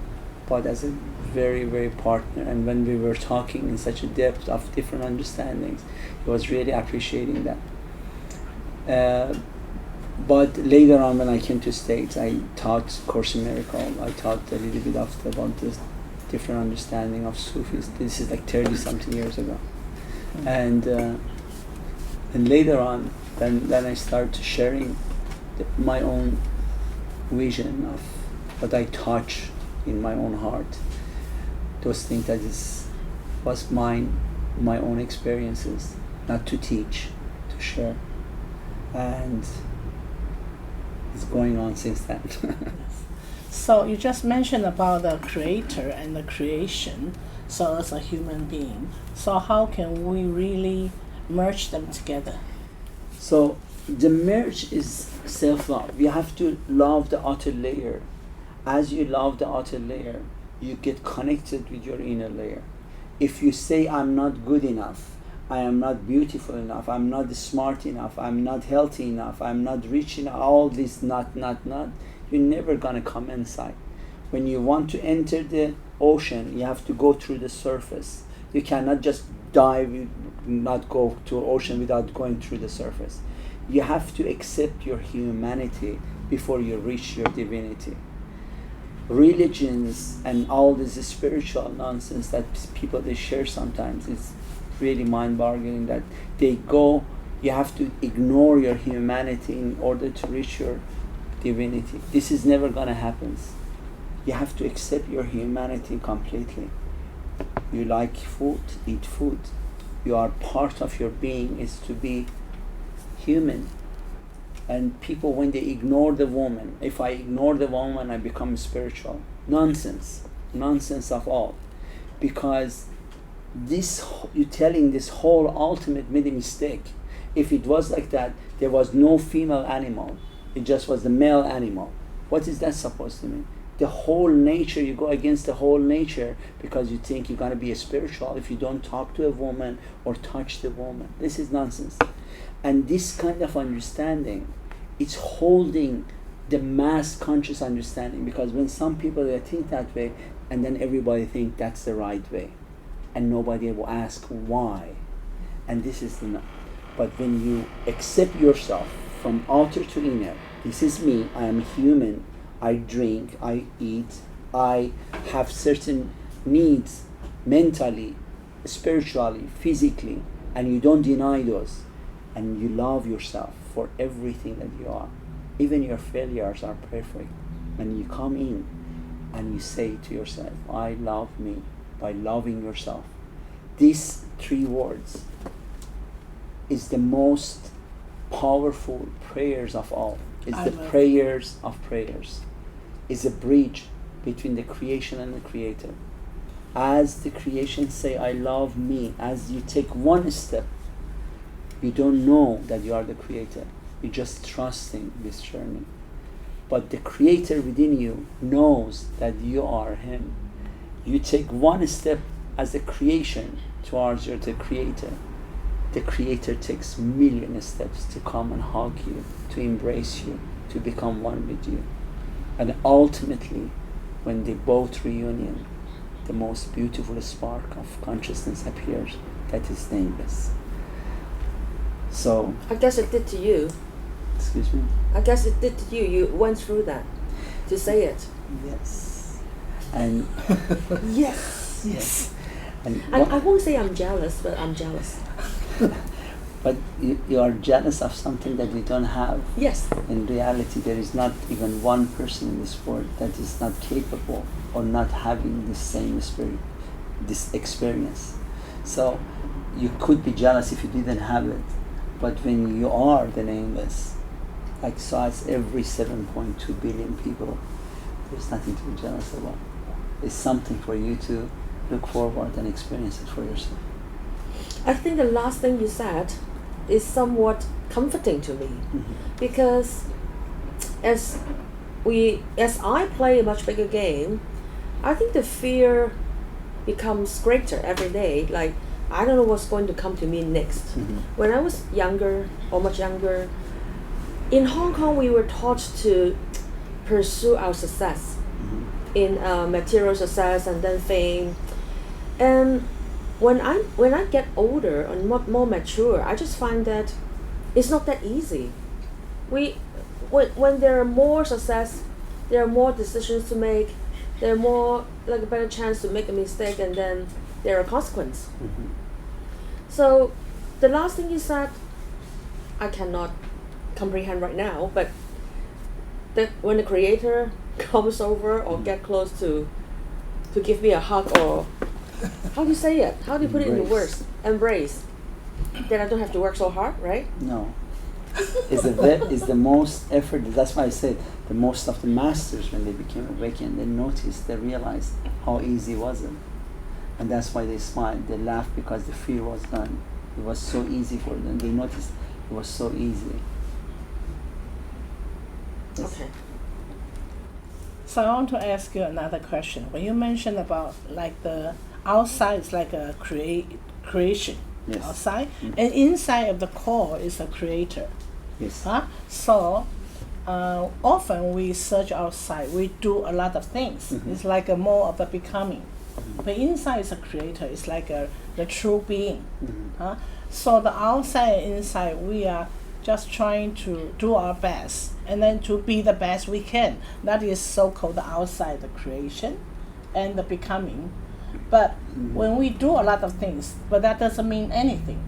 but as a very, very partner. And when we were talking in such a depth of different understandings, he was really appreciating that. But later on, when I came to States, I taught Course in Miracle. I taught a little bit about this different understanding of Sufis. This is like 30-something years ago. And later on, then I started sharing my own vision of what I touch in my own heart. Those things that was mine, my own experiences, not to teach, to share. And it's going on since then. So you just mentioned about the creator and the creation, so as a human being. So how can we really merge them together? So the merge is self-love. You have to love the outer layer. As you love the outer layer, you get connected with your inner layer. If you say, I'm not good enough, I am not beautiful enough, I'm not smart enough, I'm not healthy enough, I'm not rich enough, all this not, you're never gonna come inside. When you want to enter the ocean, you have to go through the surface. You cannot just dive, not go to ocean without going through the surface. You have to accept your humanity before you reach your divinity. Religions and all this spiritual nonsense that people they share sometimes is really mind-boggling, that they go, you have to ignore your humanity in order to reach your divinity. This is never gonna happen. You have to accept your humanity completely. You like food, eat food. You are part of your being is to be human. And people, when they ignore the woman, if I ignore the woman, I become spiritual. Nonsense of all. Because you're telling this whole ultimate made a mistake. If it was like that, there was no female animal. It just was the male animal. What is that supposed to mean? the whole nature, you go against the whole nature because you think you're going to be a spiritual if you don't talk to a woman or touch the woman. This is nonsense. And this kind of understanding, it's holding the mass conscious understanding, because when some people they think that way and then everybody think that's the right way and nobody will ask why. And this is the but when you accept yourself from outer to inner, this is me, I am human, I drink, I eat, I have certain needs mentally, spiritually, physically, and you don't deny those, and you love yourself for everything that you are. Even your failures are perfect. When you come in and you say to yourself, I love me, by loving yourself. These 3 words is the most powerful prayers of all. It's the prayers of prayers. It's a bridge between the creation and the creator. As the creation say, I love me, as you take one step, you don't know that you are the creator. You're just trusting this journey. But the creator within you knows that you are him. You take one step as a creation towards the creator. The creator takes million steps to come and hug you, to embrace you, to become one with you. And ultimately, when they both reunion, the most beautiful spark of consciousness appears. That is nameless. So I guess it did to you. Excuse me? I guess it did to you. You went through that to say it. Yes. And yes. Yes. And I won't say I'm jealous, but I'm jealous. But you are jealous of something that you don't have. Yes. In reality, there is not even one person in this world that is not capable or not having the same spirit, this experience. So you could be jealous if you didn't have it. But when you are the nameless, like so as every 7.2 billion people, there's nothing to be jealous about. It's something for you to look forward and experience it for yourself. I think the last thing you said is somewhat comforting to me, because as I play a much bigger game, I think the fear becomes greater every day. Like, I don't know what's going to come to me next. When I was younger, or much younger, in Hong Kong we were taught to pursue our success in material success and then fame. And when I get older and more mature, I just find that it's not that easy. When there are more success, there are more decisions to make. There are more, like, a better chance to make a mistake, and then there are consequences. So the last thing you said, I cannot comprehend right now, but that when the creator comes over or get close to give me a hug, or how do you say it? How do you put it into words? Embrace. Then I don't have to work so hard, right? No. It's the most effort. That's why I said the most of the masters, when they became awakened, they noticed, they realized how easy was it. And that's why they smiled, they laughed, because the fear was gone. It was so easy for them. They noticed it was so easy. Yes. Okay. So I want to ask you another question. When you mentioned about, like, the outside is like a creation, Yes. outside, and inside of the core is a creator. Yes. So often we search outside, we do a lot of things. It's like a more of a becoming. But inside is a creator, it's like the true being. So the outside and inside, we are just trying to do our best and then to be the best we can. That is so-called the outside, the creation and the becoming. But when we do a lot of things, but that doesn't mean anything,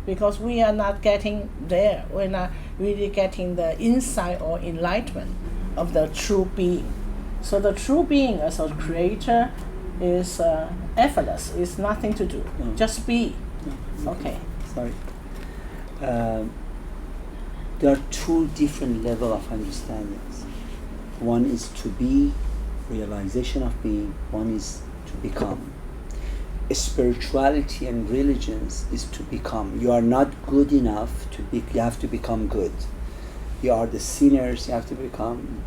because we are not getting there. We're not really getting the insight or enlightenment of the true being. So the true being as a creator is effortless. It's nothing to do. Just be. Okay. Sorry. There are 2 different levels of understandings. One is to be, realization of being. One is to become. Spirituality and religions is to become. You are not good enough to be. You have to become good. You are the sinners. You have to become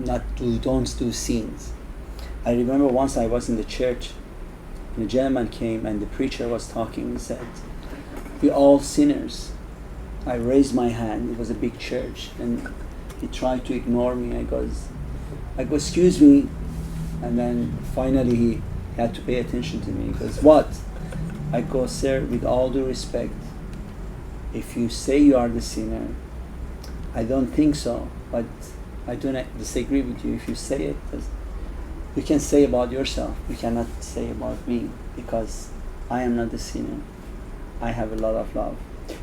don't do sins. I remember once I was in the church, and a gentleman came and the preacher was talking. He said, "We're all sinners." I raised my hand. It was a big church, and he tried to ignore me. I go, "Excuse me," and then finally he had to pay attention to me. He goes, "What?" I go, "Sir, with all due respect, if you say you are the sinner, I don't think so, but I do not disagree with you if you say it. You can say about yourself, you cannot say about me, because I am not the sinner. I have a lot of love."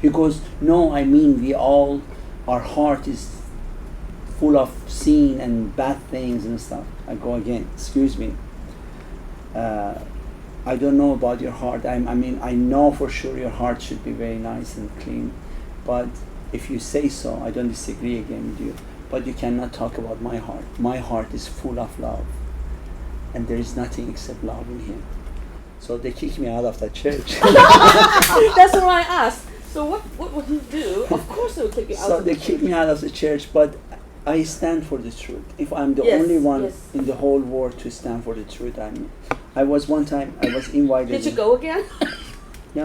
He goes, "No, I mean we all, our heart is full of sin and bad things and stuff." I go again, "Excuse me, I don't know about your heart. I mean, I know for sure your heart should be very nice and clean, but if you say so, I don't disagree again with you. But you cannot talk about my heart. My heart is full of love, and there is nothing except love in here." So they kicked me out of that church. That's what I asked. So what would you do? Of course they would kick you out. So they kicked me out of the church, but I stand for the truth. If I'm the Yes, only one yes. in the whole world to stand for the truth, I was one time, I was invited. Did you go again? No,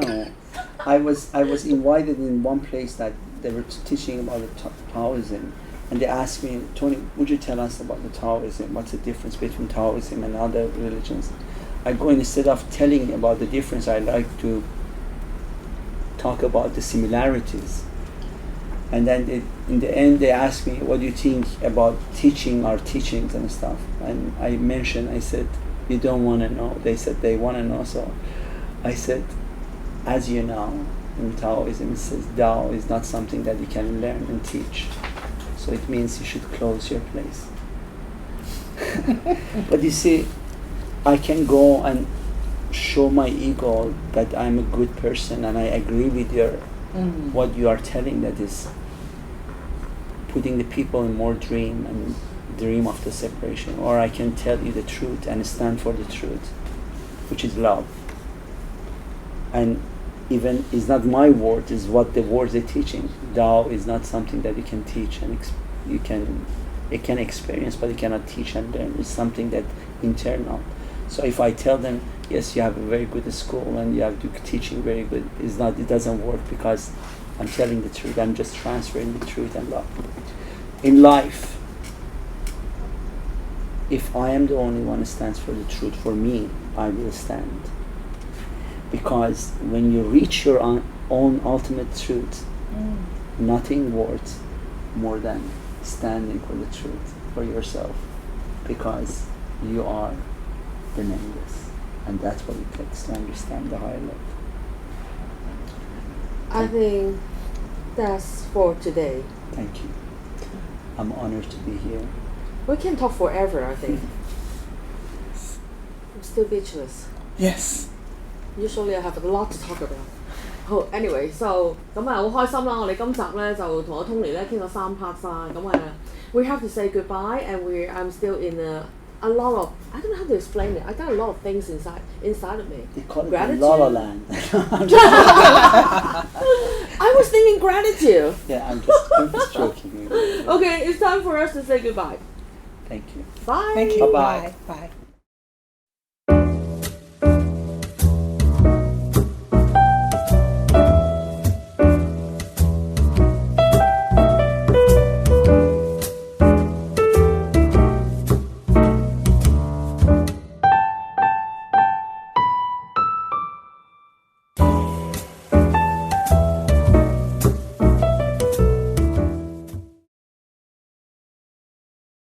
I was invited in one place that they were teaching about the Taoism, and they asked me, "Tony, would you tell us about the Taoism? What's the difference between Taoism and other religions?" I go, instead of telling about the difference, I like to talk about the similarities. And then in the end, they asked me, "What do you think about teaching our teachings and stuff?" And I said, "You don't want to know." They said they want to know. So I said, "As you know, in Taoism it says Tao is not something that you can learn and teach. So it means you should close your place." But you see, I can go and show my ego that I'm a good person and I agree with your what you are telling, that is putting the people in more dream and dream of the separation. Or I can tell you the truth and stand for the truth, which is love. And even it's not my word, it's what the words they're teaching. Tao is not something that you can teach and it can experience, but you cannot teach and learn. It's something that internal. So if I tell them, yes, you have a very good school and you have teaching very good, it doesn't work, because I'm telling the truth. I'm just transferring the truth and love. In life, if I am the only one who stands for the truth, for me, I will stand. Because when you reach your own ultimate truth, nothing worth more than standing for the truth for yourself, because you are the nameless, and that's what it takes to understand the higher love. I think that's for today. Thank you. I'm honored to be here. We can talk forever, I think. I'm still speechless. Yes. Usually I have a lot to talk about. Oh, anyway, so 咁啊好開心啦！我哋今集咧就同我 Tony 咧傾咗3 part 曬，咁we have to say goodbye, and I'm still in a lot of, I don't know how to explain it. I got a lot of things inside of me. They call it Gratitude. La La Land. I was thinking gratitude. Yeah, I'm just joking. Okay, it's time for us to say goodbye. Thank you. Bye. Thank you. Bye-bye. Bye. Bye.